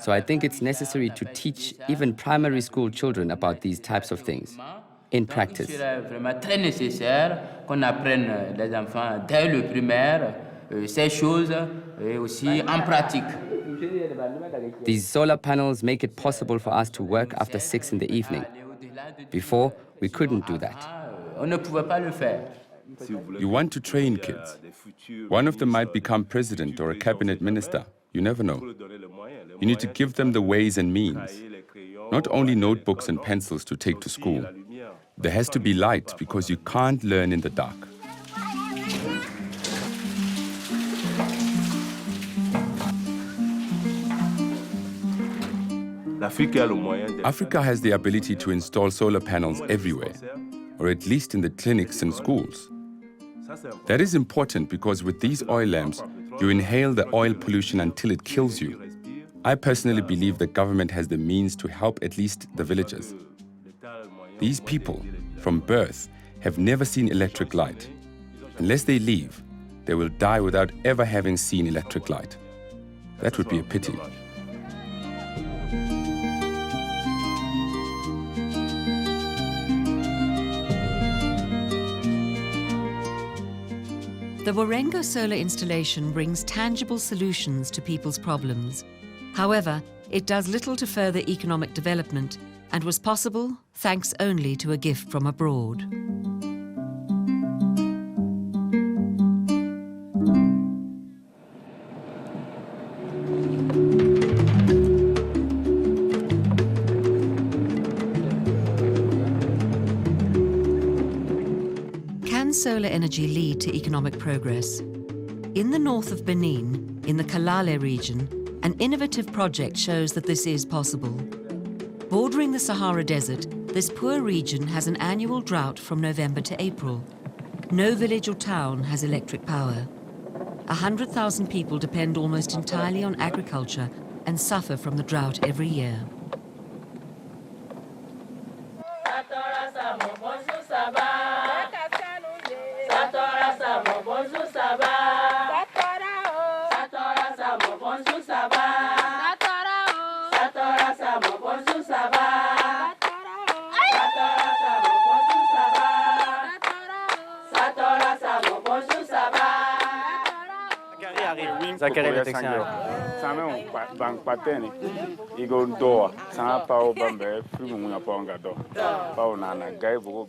So I think it's necessary to teach even primary school children about these types of things in il practice. serait vraiment très nécessaire qu'on apprenne les enfants dès le primaire ces choses et aussi en pratique. These solar panels make it possible for us to work after 6 in the evening. Before, we couldn't do that. On ne pouvait pas le faire. You want to train kids. One of them might become president or a cabinet minister. You never know. You need to give them the ways and means. Not only notebooks and pencils to take to school. There has to be light because you can't learn in the dark. Africa has the ability to install solar panels everywhere, or at least in the clinics and schools. That is important because with these oil lamps, you inhale the oil pollution until it kills you. I personally believe the government has the means to help at least the villagers. These people, from birth, have never seen electric light. Unless they leave, they will die without ever having seen electric light. That would be a pity. The Warengo solar installation brings tangible solutions to people's problems. However, it does little to further economic development and was possible thanks only to a gift from abroad. Can solar energy lead to economic progress? In the north of Benin, in the Kalale region, an innovative project shows that this is possible. Bordering the Sahara Desert, this poor region has an annual drought from November to April. No village or town has electric power. 100,000 people depend almost entirely on agriculture and suffer from the drought every year.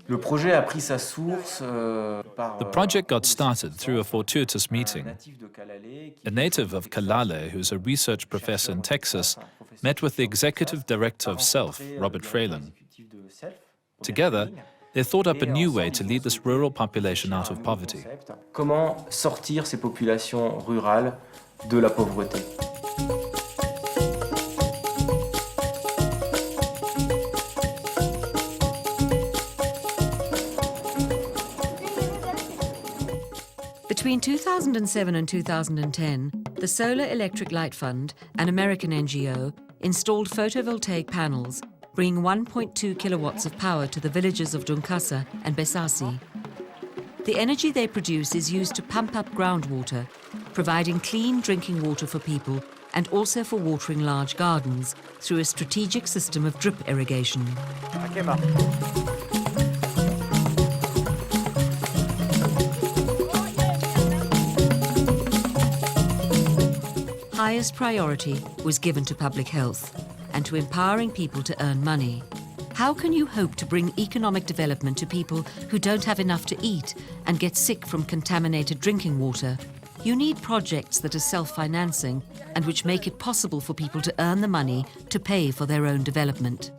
Le projet a pris sa source par The project got started through a fortuitous meeting. A native of Kalale, who's a research professor in Texas, met with the executive director of SELF, Robert Fralin. Together, they thought up a new way to lead this rural population out of poverty. Comment sortir ces populations rurales de la pauvreté? Between 2007 and 2010, the Solar Electric Light Fund, an American NGO, installed photovoltaic panels, bringing 1.2 kilowatts of power to the villages of Dunkasa and Besasi. The energy they produce is used to pump up groundwater, providing clean drinking water for people and also for watering large gardens through a strategic system of drip irrigation. Highest priority was given to public health and to empowering people to earn money. How can you hope to bring economic development to people who don't have enough to eat and get sick from contaminated drinking water You need projects that are self-financing and which make it possible for people to earn the money to pay for their own development.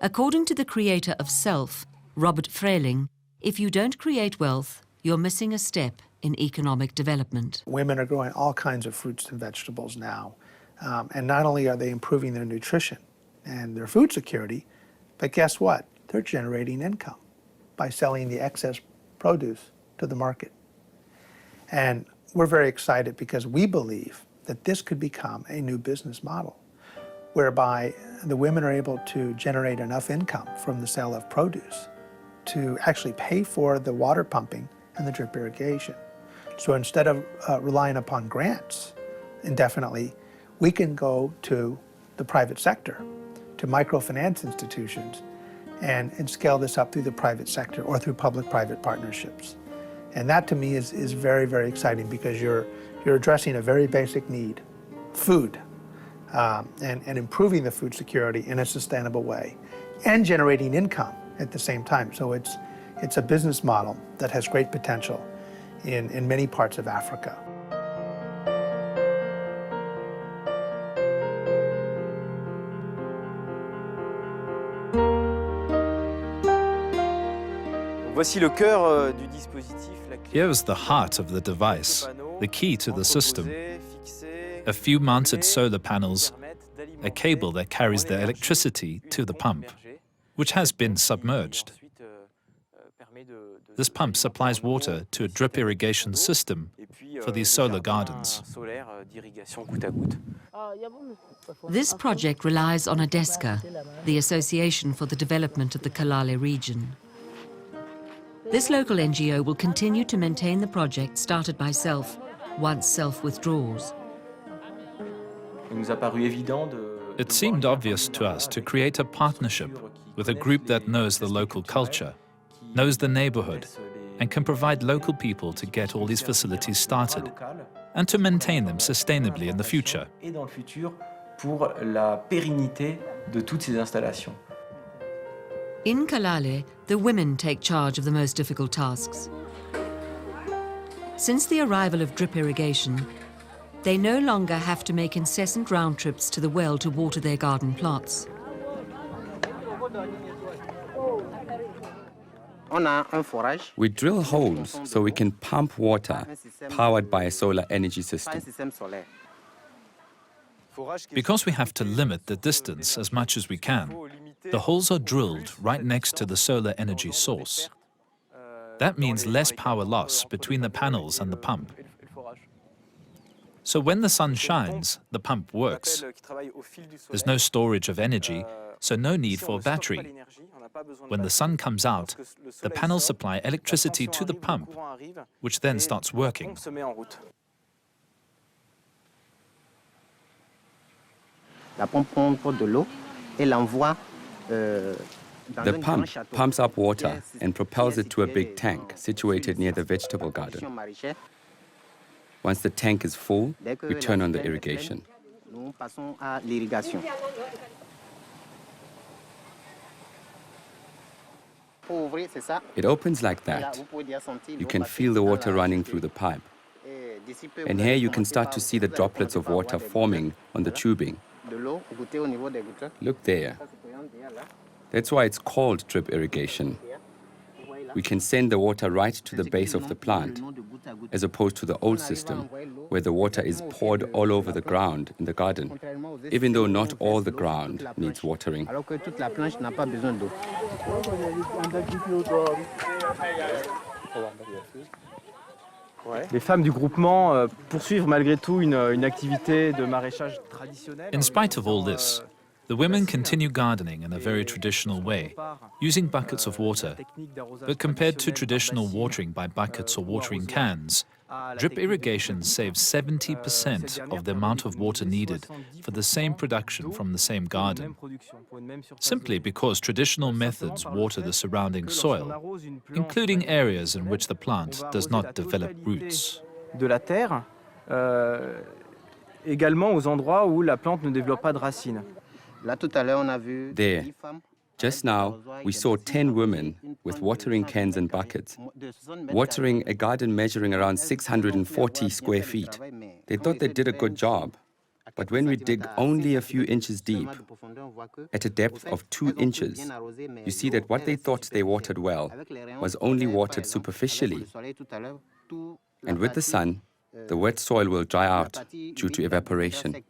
According to the creator of Self, Robert Freiling, if you don't create wealth, you're missing a step in economic development. Women are growing all kinds of fruits and vegetables now. And not only are they improving their nutrition and their food security, but guess what? They're generating income by selling the excess produce to the market. And we're very excited because we believe that this could become a new business model whereby the women are able to generate enough income from the sale of produce to actually pay for the water pumping and the drip irrigation. So instead of relying upon grants indefinitely, we can go to the private sector, to microfinance institutions, and scale this up through the private sector or through public-private partnerships. And that to me is very, very exciting because you're addressing a very basic need, food, and improving the food security in a sustainable way, and generating income at the same time. So it's a business model that has great potential in many parts of Africa. Voici le cœur du dispositif. Here is the heart of the device, the key to the system. A few mounted solar panels, a cable that carries the electricity to the pump, which has been submerged. This pump supplies water to a drip irrigation system for these solar gardens. This project relies on ADESCA, the Association for the Development of the Kalale region. This local NGO will continue to maintain the project started by Self once Self withdraws. It seemed obvious to us to create a partnership with a group that knows the local culture, knows the neighborhood, and can provide local people to get all these facilities started and to maintain them sustainably in the future. Pour la pérennité de toutes ces installations. In Kalale, the women take charge of the most difficult tasks. Since the arrival of drip irrigation, they no longer have to make incessant round trips to the well to water their garden plots. We drill holes so we can pump water powered by a solar energy system. Because we have to limit the distance as much as we can, the holes are drilled right next to the solar energy source. That means less power loss between the panels and the pump. So when the sun shines, the pump works. There's no storage of energy, so no need for a battery. When the sun comes out, the panels supply electricity to the pump, which then starts working. The pump pumps up water and propels it to a big tank situated near the vegetable garden. Once the tank is full, we turn on the irrigation. It opens like that. You can feel the water running through the pipe. And here you can start to see the droplets of water forming on the tubing. Look there. That's why it's called drip irrigation. We can send the water right to the base of the plant, as opposed to the old system, where the water is poured all over the ground in the garden, even though not all the ground needs watering. Les femmes du groupement poursuivent malgré tout une activité de maraîchage traditionnelle. In spite of all this, the women continue gardening in a very traditional way, using buckets of water. But compared to traditional watering by buckets or watering cans, drip irrigation saves 70% of the amount of water needed for the same production from the same garden, simply because traditional methods water the surrounding soil, including areas in which the plant does not develop roots. De la terre, également aux endroits où la plante ne développe pas de racines. There, Just now, we saw 10 women with watering cans and buckets, watering a garden measuring around 640 square feet. They thought they did a good job, but when we dig only a few inches deep, at a depth of 2 inches, you see that what they thought they watered well was only watered superficially. And with the sun, the wet soil will dry out due to evaporation.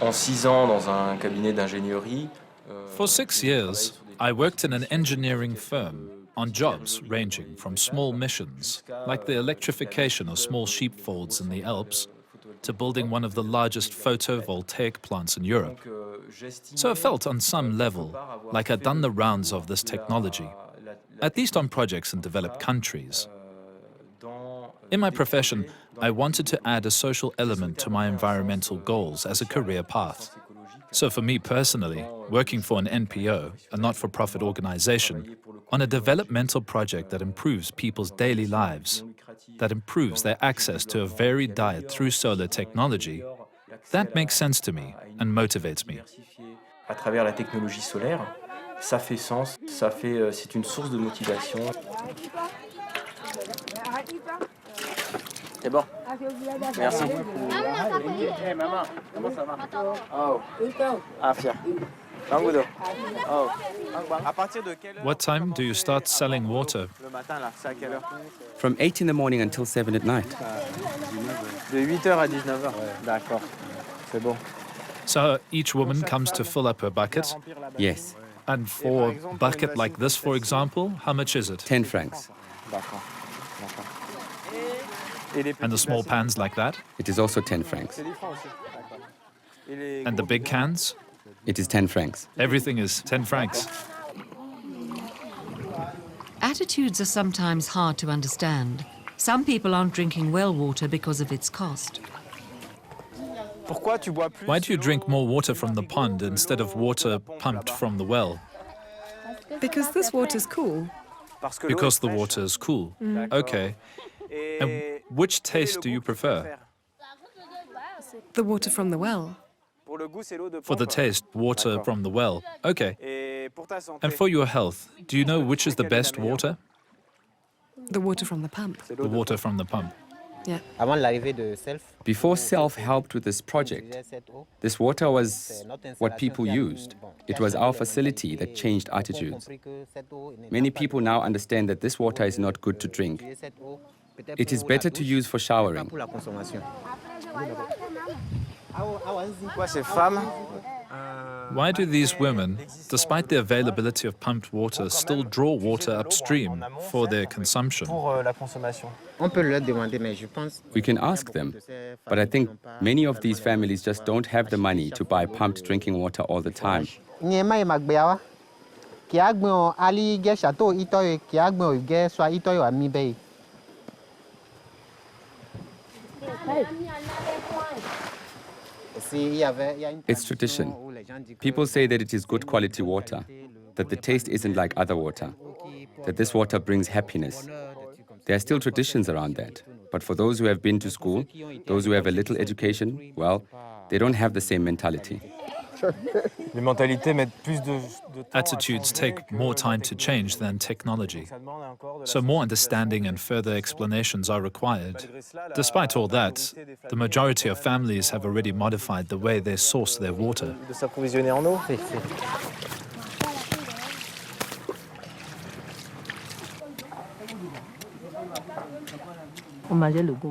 En 6 ans dans un cabinet d'ingénierie. For 6 years, I worked in an engineering firm on jobs ranging from small missions, like the electrification of small sheepfolds in the Alps, to building one of the largest photovoltaic plants in Europe. So I felt on some level like I'd done the rounds of this technology, at least on projects in developed countries. In my profession, I wanted to add a social element to my environmental goals as a career path. So for me personally, working for an NPO, a not-for-profit organization, on a developmental project that improves people's daily lives, that improves their access to a varied diet through solar technology, that makes sense to me and motivates me. À travers la technologie solaire, ça fait sens, c'est une source de motivation. C'est bon. Merci beaucoup. Hey, maman, comment ça va? Oh. Ah, fier. Oh. What time do you start selling water? From 8 in the morning until 7 at night. De 8h à 19h. D'accord. C'est bon. So each woman comes to fill up her bucket? Yes. And for a bucket like this, for example, how much is it? 10 francs. And the small pans like that? It is also 10 francs. And the big cans? It is 10 francs. Everything is 10 francs. Attitudes are sometimes hard to understand. Some people aren't drinking well water because of its cost. Why do you drink more water from the pond instead of water pumped from the well? Because this water's cool. Because the water is cool. Okay. And which taste do you prefer? The water from the well. For the taste, water from the well. Okay. And for your health, do you know which is the best water? The water from the pump. The water from the pump. Yeah. Before Self helped with this project, this water was what people used. It was our facility that changed attitudes. Many people now understand that this water is not good to drink. It is better to use for showering. Why do these women, despite the availability of pumped water, still draw water upstream for their consumption? We can ask them, but I think many of these families just don't have the money to buy pumped drinking water all the time. It's tradition. People say that it is good quality water, that the taste isn't like other water, that this water brings happiness. There are still traditions around that, but for those who have been to school, those who have a little education, well, they don't have the same mentality. Attitudes take more time to change than technology, so more understanding and further explanations are required. Despite all that, the majority of families have already modified the way they source their water.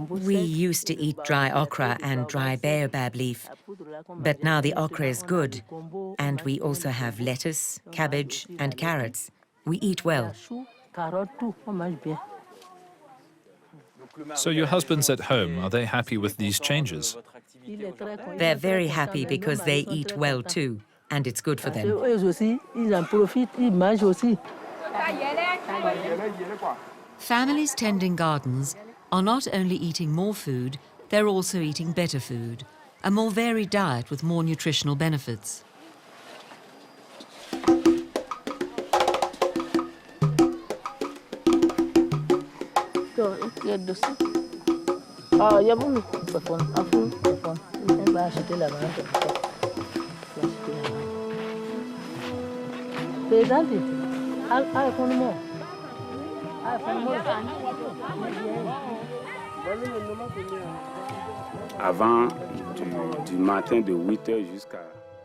We used to eat dry okra and dry baobab leaf, but now the okra is good, and we also have lettuce, cabbage, and carrots. We eat well. So your husbands at home, are they happy with these changes? They're very happy because they eat well too, and it's good for them. Families tending gardens are not only eating more food, they're also eating better food, a more varied diet with more nutritional benefits.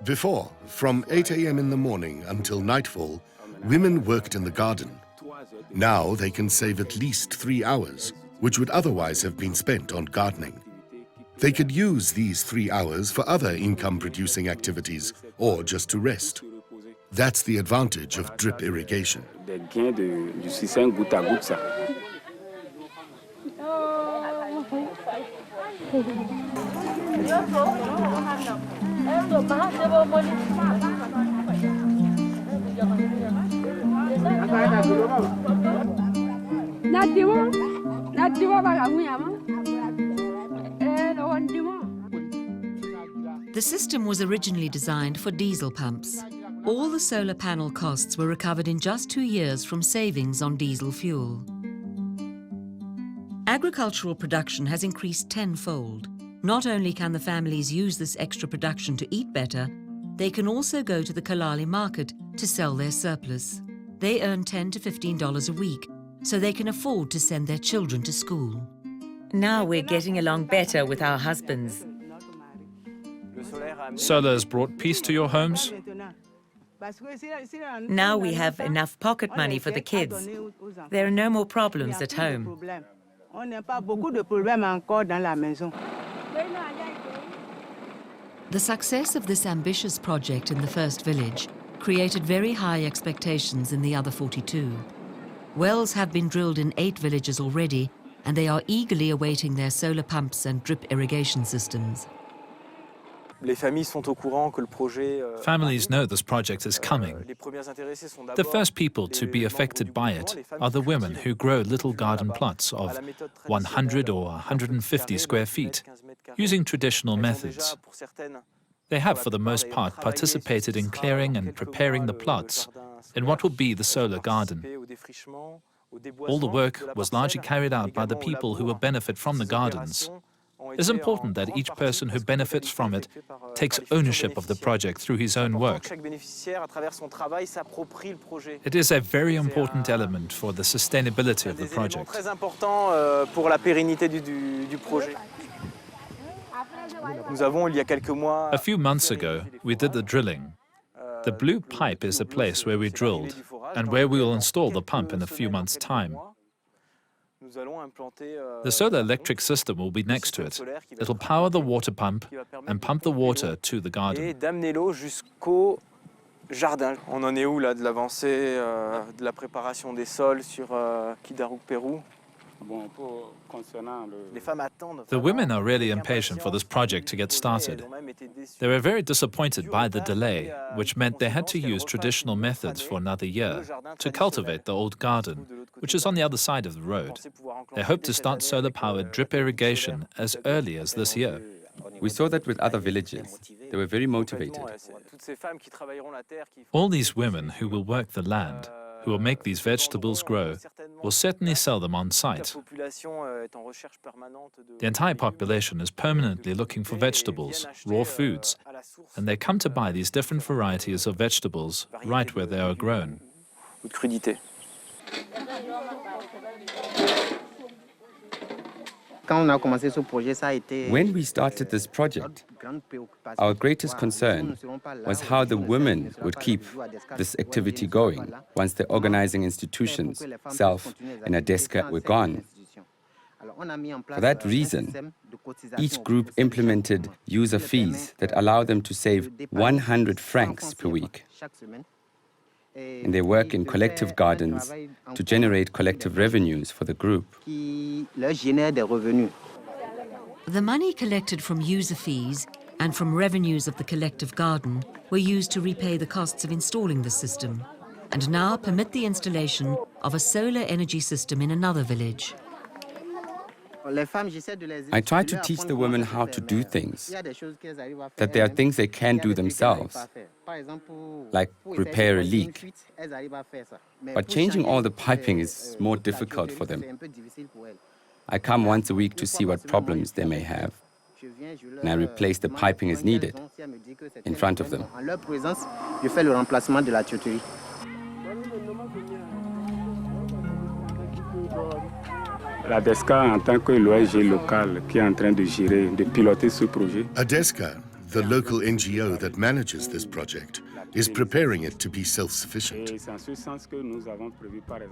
Before, from 8 a.m. in the morning until nightfall, women worked in the garden. Now they can save at least 3 hours, which would otherwise have been spent on gardening. They could use these 3 hours for other income-producing activities or just to rest. That's the advantage of drip irrigation. The system was originally designed for diesel pumps. All the solar panel costs were recovered in just 2 years from savings on diesel fuel. Agricultural production has increased tenfold. Not only can the families use this extra production to eat better, they can also go to the Kalali market to sell their surplus. They earn $10 to $15 a week, so they can afford to send their children to school. Now we're getting along better with our husbands. Solar has brought peace to your homes? Now we have enough pocket money for the kids. There are no more problems at home. The success of this ambitious project in the first village created very high expectations in the other 42. Wells have been drilled in 8 villages already, and they are eagerly awaiting their solar pumps and drip irrigation systems. Families know this project is coming. The first people to be affected by it are the women who grow little garden plots of 100 or 150 square feet, using traditional methods. They have, for the most part, participated in clearing and preparing the plots in what will be the solar garden. All the work was largely carried out by the people who will benefit from the gardens. It's important that each person who benefits from it takes ownership of the project through his own work. It is a very important element for the sustainability of the project. A few months ago, we did the drilling. The blue pipe is the place where we drilled and where we will install the pump in a few months' time. The solar electric system will be next to it. It'll power the water pump and pump the water to the garden. On en est où là de l'avancée de la préparation des sols sur Kidaruk, Pérou? The women are really impatient for this project to get started. They were very disappointed by the delay, which meant they had to use traditional methods for another year to cultivate the old garden, which is on the other side of the road. They hope to start solar-powered drip irrigation as early as this year. We saw that with other villages. They were very motivated. All these women who will work the land, who will make these vegetables grow, will certainly sell them on site. The entire population is permanently looking for vegetables, raw foods, and they come to buy these different varieties of vegetables right where they are grown. When we started this project, our greatest concern was how the women would keep this activity going once the organizing institutions, SELF and ADESCA, were gone. For that reason, each group implemented user fees that allow them to save 100 francs per week. And they work in collective gardens to generate collective revenues for the group. The money collected from user fees and from revenues of the collective garden were used to repay the costs of installing the system, and now permit the installation of a solar energy system in another village. I try to teach the women how to do things, that there are things they can do themselves, like repair a leak. But changing all the piping is more difficult for them. I come once a week to see what problems they may have, and I replace the piping as needed in front of them. La DESCA, en tant que l'ONG locale qui est en train de gérer, de piloter ce projet. ADESCA, the local NGO that manages this project, is preparing it to be self-sufficient.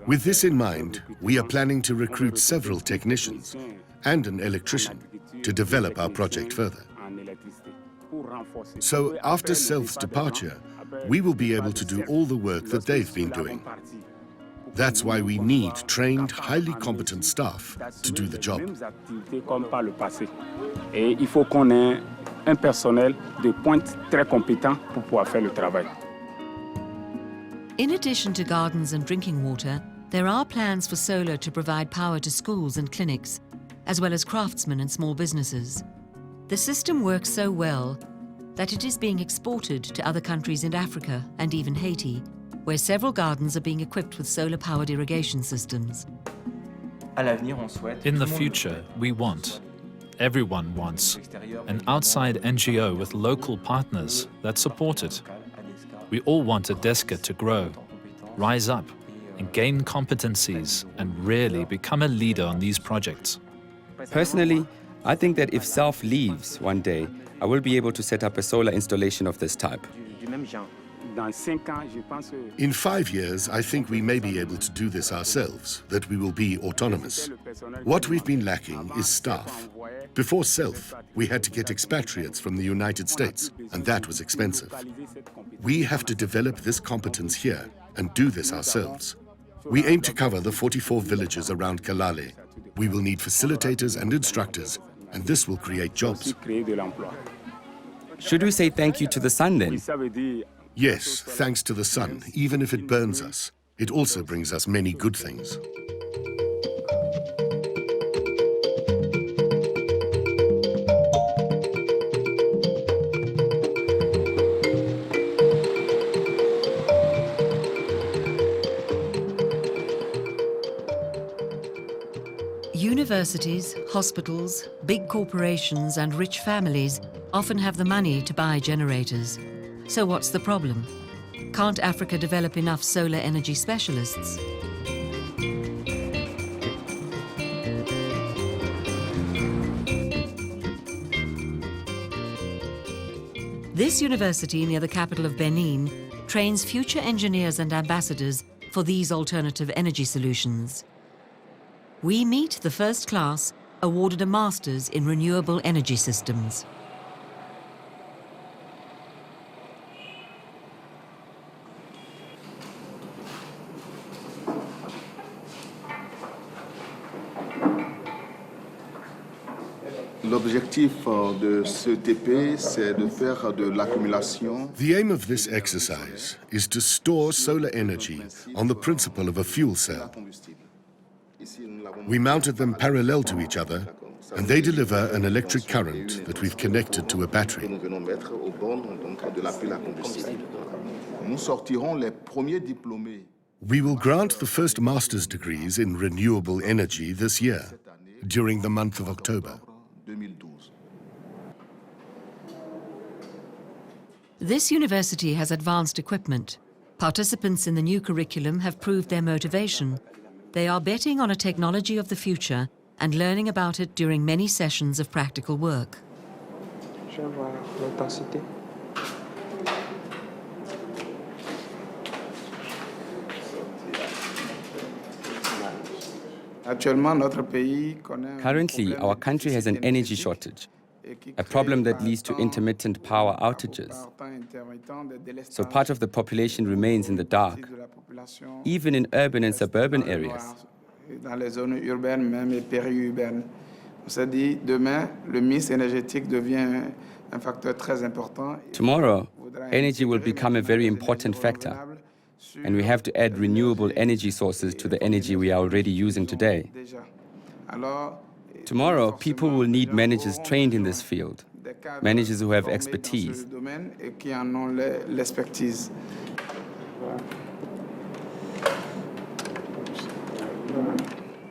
With this in mind, we are planning to recruit several technicians and an electrician to develop our project further. So after Self's departure, we will be able to do all the work that they've been doing. That's why we need trained, highly competent staff to do the job. Et il faut qu'on ait un personnel de pointe très compétent pour pouvoir faire le travail. In addition to gardens and drinking water, there are plans for solar to provide power to schools and clinics, as well as craftsmen and small businesses. The system works so well that it is being exported to other countries in Africa and even Haiti, where several gardens are being equipped with solar-powered irrigation systems. In the future, we want, everyone wants, an outside NGO with local partners that support it. We all want ADESCA to grow, rise up, and gain competencies and really become a leader on these projects. Personally, I think that if Self leaves one day, I will be able to set up a solar installation of this type. In 5 years, I think we may be able to do this ourselves, that we will be autonomous. What we've been lacking is staff. Before Self, we had to get expatriates from the United States, and that was expensive. We have to develop this competence here and do this ourselves. We aim to cover the 44 villages around Kalale. We will need facilitators and instructors, and this will create jobs. Should we say thank you to the sun then? Yes, thanks to the sun, even if it burns us, it also brings us many good things. Universities, hospitals, big corporations and rich families often have the money to buy generators. So what's the problem? Can't Africa develop enough solar energy specialists? This university near the capital of Benin trains future engineers and ambassadors for these alternative energy solutions. We meet the first class awarded a master's in renewable energy systems. L'objectif de ce TP, c'est de faire de l'accumulation. The aim of this exercise is to store solar energy on the principle of a fuel cell. We mounted them parallel to each other, and they deliver an electric current that we've connected to a battery. Nous sortirons les premiers diplômés. We will grant the first master's degrees in renewable energy this year, during the month of October. 2012. This university has advanced equipment. Participants in the new curriculum have proved their motivation. They are betting on a technology of the future and learning about it during many sessions of practical work. Je vais voir l'intensité. Currently, our country has an energy shortage, a problem that leads to intermittent power outages. So part of the population remains in the dark, even in urban and suburban areas. Dans les zones urbaines, même et périurbaines. On s'est dit, demain, le mix énergétique devient un facteur très important. Tomorrow, energy will become a very important factor, and we have to add renewable energy sources to the energy we are already using today. Tomorrow, people will need managers trained in this field, managers who have expertise.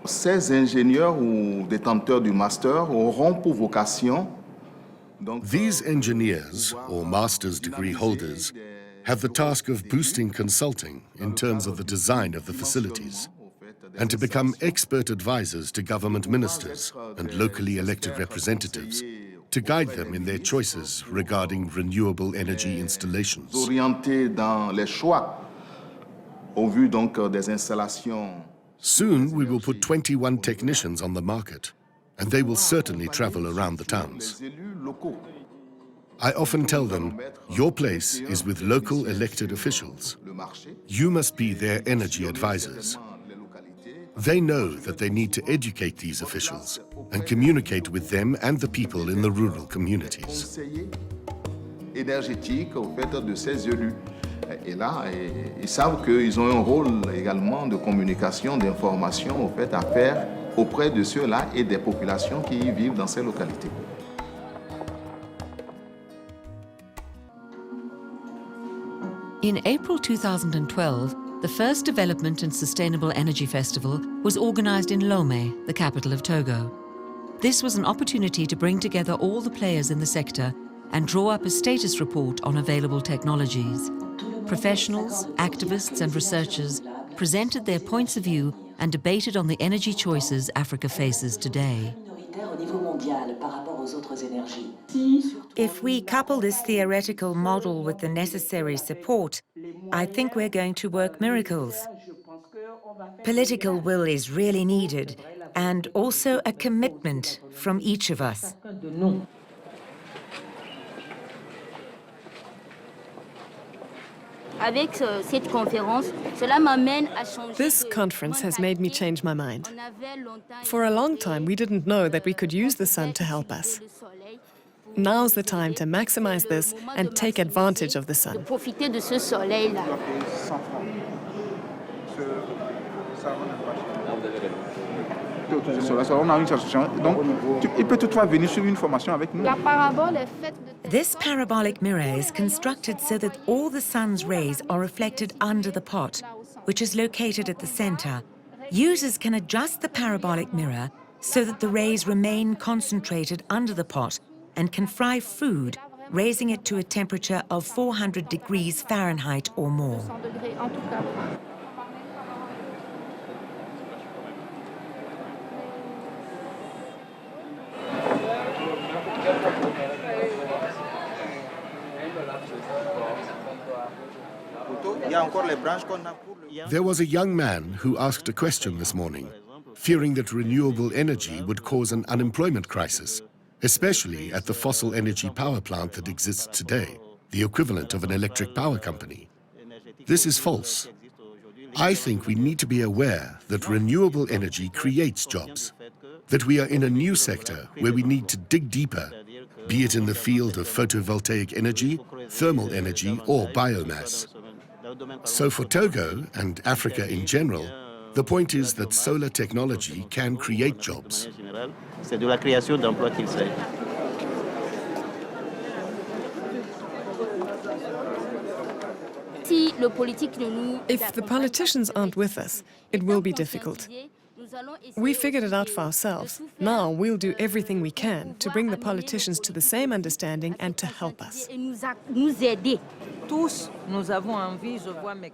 Ces ingénieurs ou détenteurs du master auront pour vocation. These engineers, or master's degree holders, have the task of boosting consulting in terms of the design of the facilities, and to become expert advisors to government ministers and locally elected representatives to guide them in their choices regarding renewable energy installations. Orientés dans les choix au vu donc des installations. Soon we will put 21 technicians on the market, and they will certainly travel around the towns. I often tell them, your place is with local elected officials. You must be their energy advisors. They know that they need to educate these officials and communicate with them and the people in the rural communities. Énergétique au fait de ces élus. Et là, ils savent qu'ils ont un rôle également de communication, d'information au fait à faire auprès de ceux-là et des populations qui y vivent dans ces localités. In April 2012, the first Development and Sustainable Energy Festival was organized in Lomé, the capital of Togo. This was an opportunity to bring together all the players in the sector and draw up a status report on available technologies. Professionals, activists and researchers presented their points of view and debated on the energy choices Africa faces today. If we couple this theoretical model with the necessary support, I think we're going to work miracles. Political will is really needed, and also a commitment from each of us. This conference has made me change my mind. For a long time, we didn't know that we could use the sun to help us. Now's the time to maximize this and take advantage of the sun. This parabolic mirror is constructed so that all the sun's rays are reflected under the pot, which is located at the center. Users can adjust the parabolic mirror so that the rays remain concentrated under the pot and can fry food, raising it to a temperature of 400 degrees Fahrenheit or more. There was a young man who asked a question this morning, fearing that renewable energy would cause an unemployment crisis, especially at the fossil energy power plant that exists today, the equivalent of an electric power company. This is false. I think we need to be aware that renewable energy creates jobs, that we are in a new sector where we need to dig deeper, be it in the field of photovoltaic energy, thermal energy, or biomass. So for Togo and Africa in general, the point is that solar technology can create jobs. If the politicians aren't with us, it will be difficult. We figured it out for ourselves. Now we'll do everything we can to bring the politicians to the same understanding and to help us.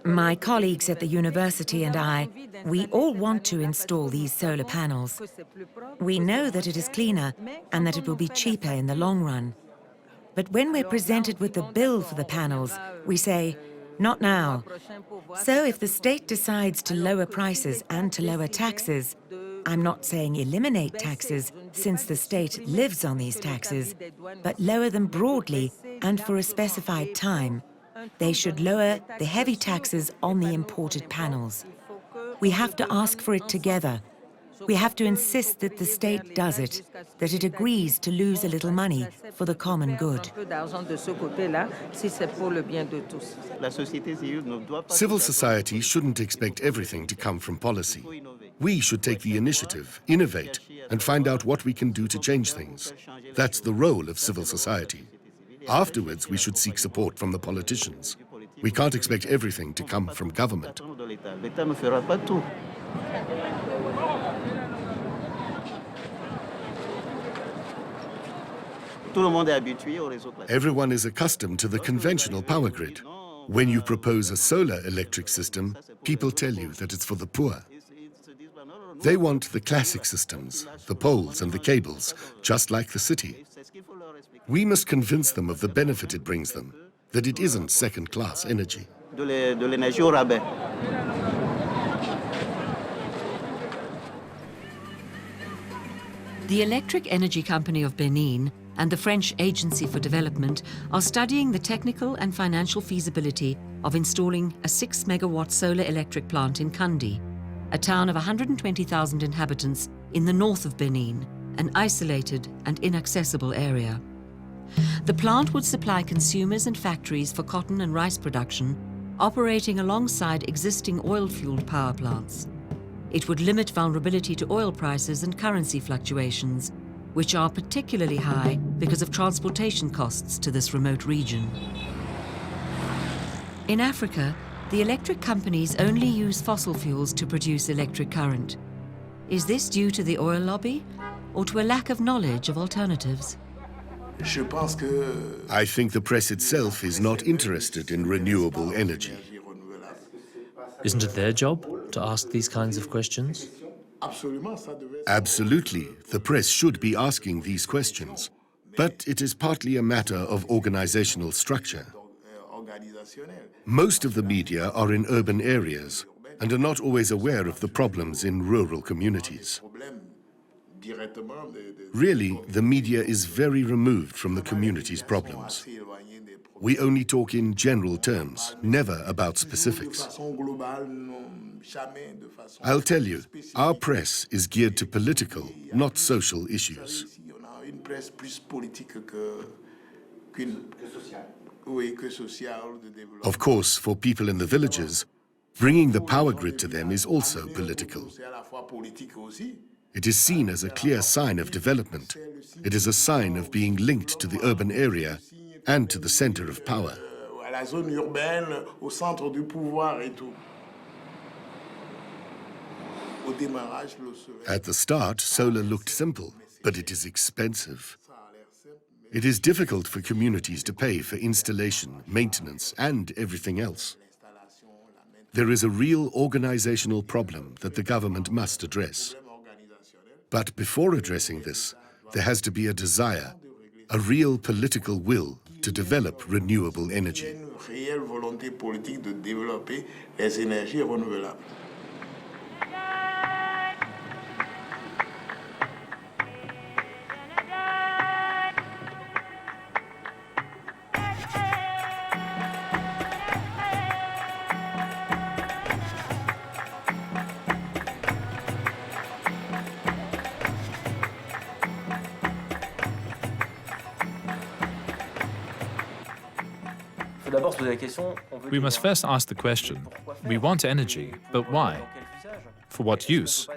My colleagues at the university and I, we all want to install these solar panels. We know that it is cleaner and that it will be cheaper in the long run. But when we're presented with the bill for the panels, we say, not now. So if the state decides to lower prices and to lower taxes, I'm not saying eliminate taxes, since the state lives on these taxes, but lower them broadly and for a specified time. They should lower the heavy taxes on the imported panels. We have to ask for it together. We have to insist that the state does it, that it agrees to lose a little money for the common good. Civil society shouldn't expect everything to come from policy. We should take the initiative, innovate, and find out what we can do to change things. That's the role of civil society. Afterwards, we should seek support from the politicians. We can't expect everything to come from government. Everyone is accustomed to the conventional power grid. When you propose a solar electric system, people tell you that it's for the poor. They want the classic systems, the poles and the cables, just like the city. We must convince them of the benefit it brings them, that it isn't second-class energy. The Electric Energy Company of Benin and the French Agency for Development are studying the technical and financial feasibility of installing a 6-megawatt solar electric plant in Kandi, a town of 120,000 inhabitants in the north of Benin, an isolated and inaccessible area. The plant would supply consumers and factories for cotton and rice production, operating alongside existing oil-fueled power plants. It would limit vulnerability to oil prices and currency fluctuations, which are particularly high because of transportation costs to this remote region. In Africa, the electric companies only use fossil fuels to produce electric current. Is this due to the oil lobby or to a lack of knowledge of alternatives? I think the press itself is not interested in renewable energy. Isn't it their job to ask these kinds of questions? Absolutely, the press should be asking these questions. But it is partly a matter of organizational structure. Most of the media are in urban areas and are not always aware of the problems in rural communities. Really, the media is very removed from the community's problems. We only talk in general terms, never about specifics. I'll tell you, our press is geared to political, not social issues. Of course, for people in the villages, bringing the power grid to them is also political. It is seen as a clear sign of development. It is a sign of being linked to the urban area and to the center of power. At the start, solar looked simple, but it is expensive. It is difficult for communities to pay for installation, maintenance, and everything else. There is a real organizational problem that the government must address. But before addressing this, there has to be a desire, a real political will to develop renewable energy. We must first ask the question, we want energy, but why? For what use?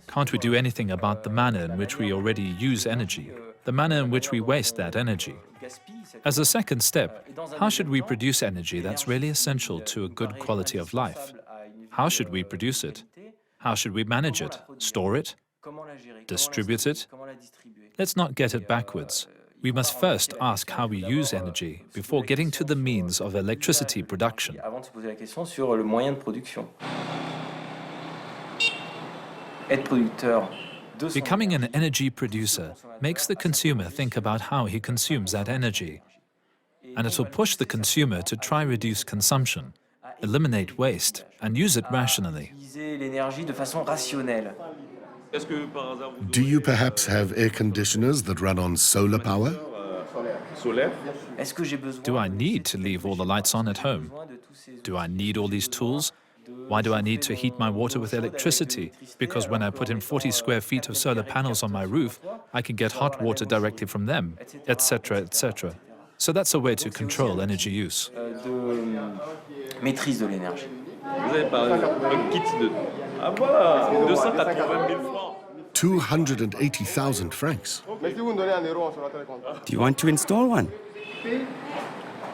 Can't we do anything about the manner in which we already use energy, the manner in which we waste that energy? As a second step, how should we produce energy that's really essential to a good quality of life? How should we produce it? How should we manage it? Store it? Distribute it? Let's not get it backwards. We must first ask how we use energy before getting to the means of electricity production. Becoming an energy producer makes the consumer think about how he consumes that energy. And it'll push the consumer to try reduce consumption, eliminate waste, and use it rationally. Do you perhaps have air conditioners that run on solar power? Do I need to leave all the lights on at home? Do I need all these tools? Why do I need to heat my water with electricity? Because when I put in 40 square feet of solar panels on my roof, I can get hot water directly from them, etc., etc. So that's a way to control energy use. Maîtrise de l'énergie. Vous avez par exemple un kit de... Ah voilà, 280 000 francs. 280,000 francs. Do you want to install one?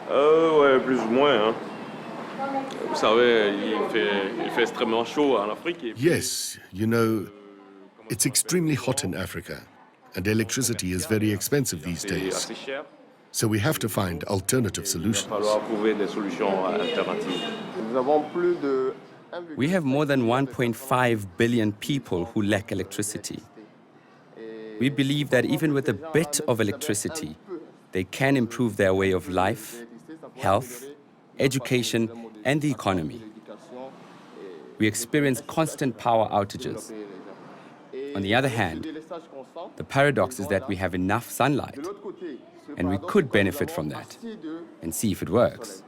Ouais, plus ou moins. Hein. Vous savez, il fait extrêmement chaud en Afrique. Yes, you know, it's extremely hot in Africa. and electricity is very expensive these days. So we have to find alternative solutions. We have more than 1.5 billion people who lack electricity. We believe that even with a bit of electricity, they can improve their way of life, health, education, and the economy. We experience constant power outages. On the other hand, the paradox is that we have enough sunlight, and we could benefit from that and see if it works.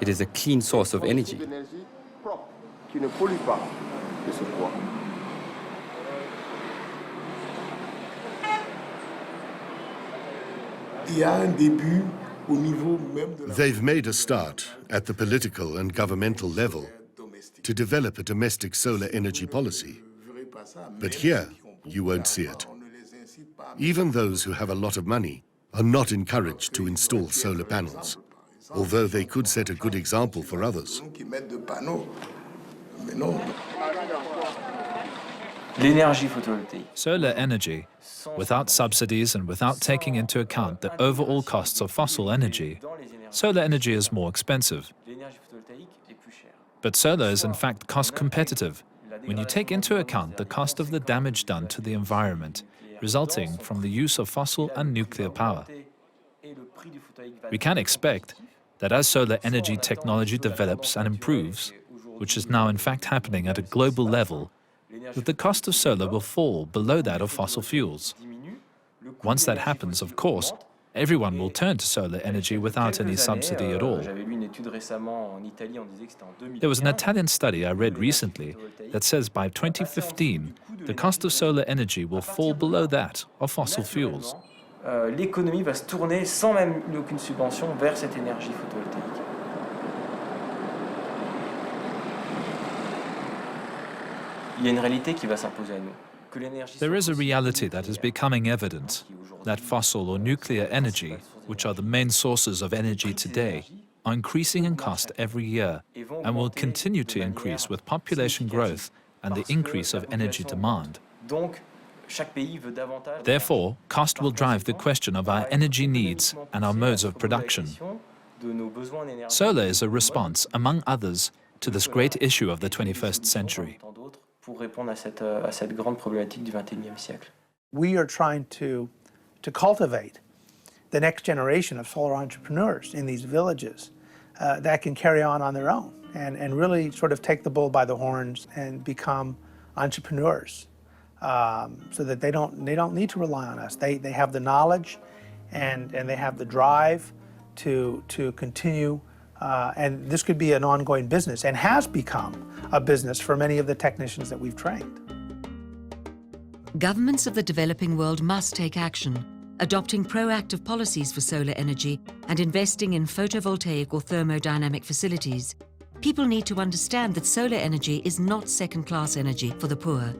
It is a clean source of energy. They've made a start at the political and governmental level to develop a domestic solar energy policy. But here, you won't see it. Even those who have a lot of money are not encouraged to install solar panels, although they could set a good example for others. Solar energy, without subsidies and without taking into account the overall costs of fossil energy, solar energy is more expensive. But solar is in fact cost competitive when you take into account the cost of the damage done to the environment resulting from the use of fossil and nuclear power. We can expect that as solar energy technology develops and improves, which is now in fact happening at a global level, that the cost of solar will fall below that of fossil fuels. Once that happens, of course, everyone will turn to solar energy without any subsidy at all. There was an Italian study I read recently that says by 2015, the cost of solar energy will fall below that of fossil fuels. L'économie va se tourner sans même aucune subvention vers cette énergie photovoltaïque. Il y a une réalité qui va s'imposer à nous. There is a reality that is becoming evident, that fossil or nuclear energy, which are the main sources of energy today, are increasing in cost every year and will continue to increase with population growth and the increase of energy demand. Therefore, cost will drive the question of our energy needs and our modes of production. Solar is a response, among others, to this great issue of the 21st century. Pour répondre à cette grande problématique du XXIe siècle. We are trying to cultivate the next generation of solar entrepreneurs in these villages that can carry on their own and really sort of take the bull by the horns and become entrepreneurs so that they don't need to rely on us. They have the knowledge and they have the drive to continue. And this could be an ongoing business and has become a business for many of the technicians that we've trained. Governments of the developing world must take action, adopting proactive policies for solar energy and investing in photovoltaic or thermodynamic facilities. People need to understand that solar energy is not second-class energy for the poor.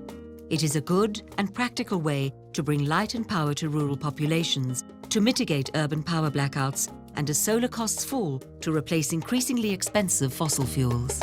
It is a good and practical way to bring light and power to rural populations, to mitigate urban power blackouts, and as solar costs fall, to replace increasingly expensive fossil fuels.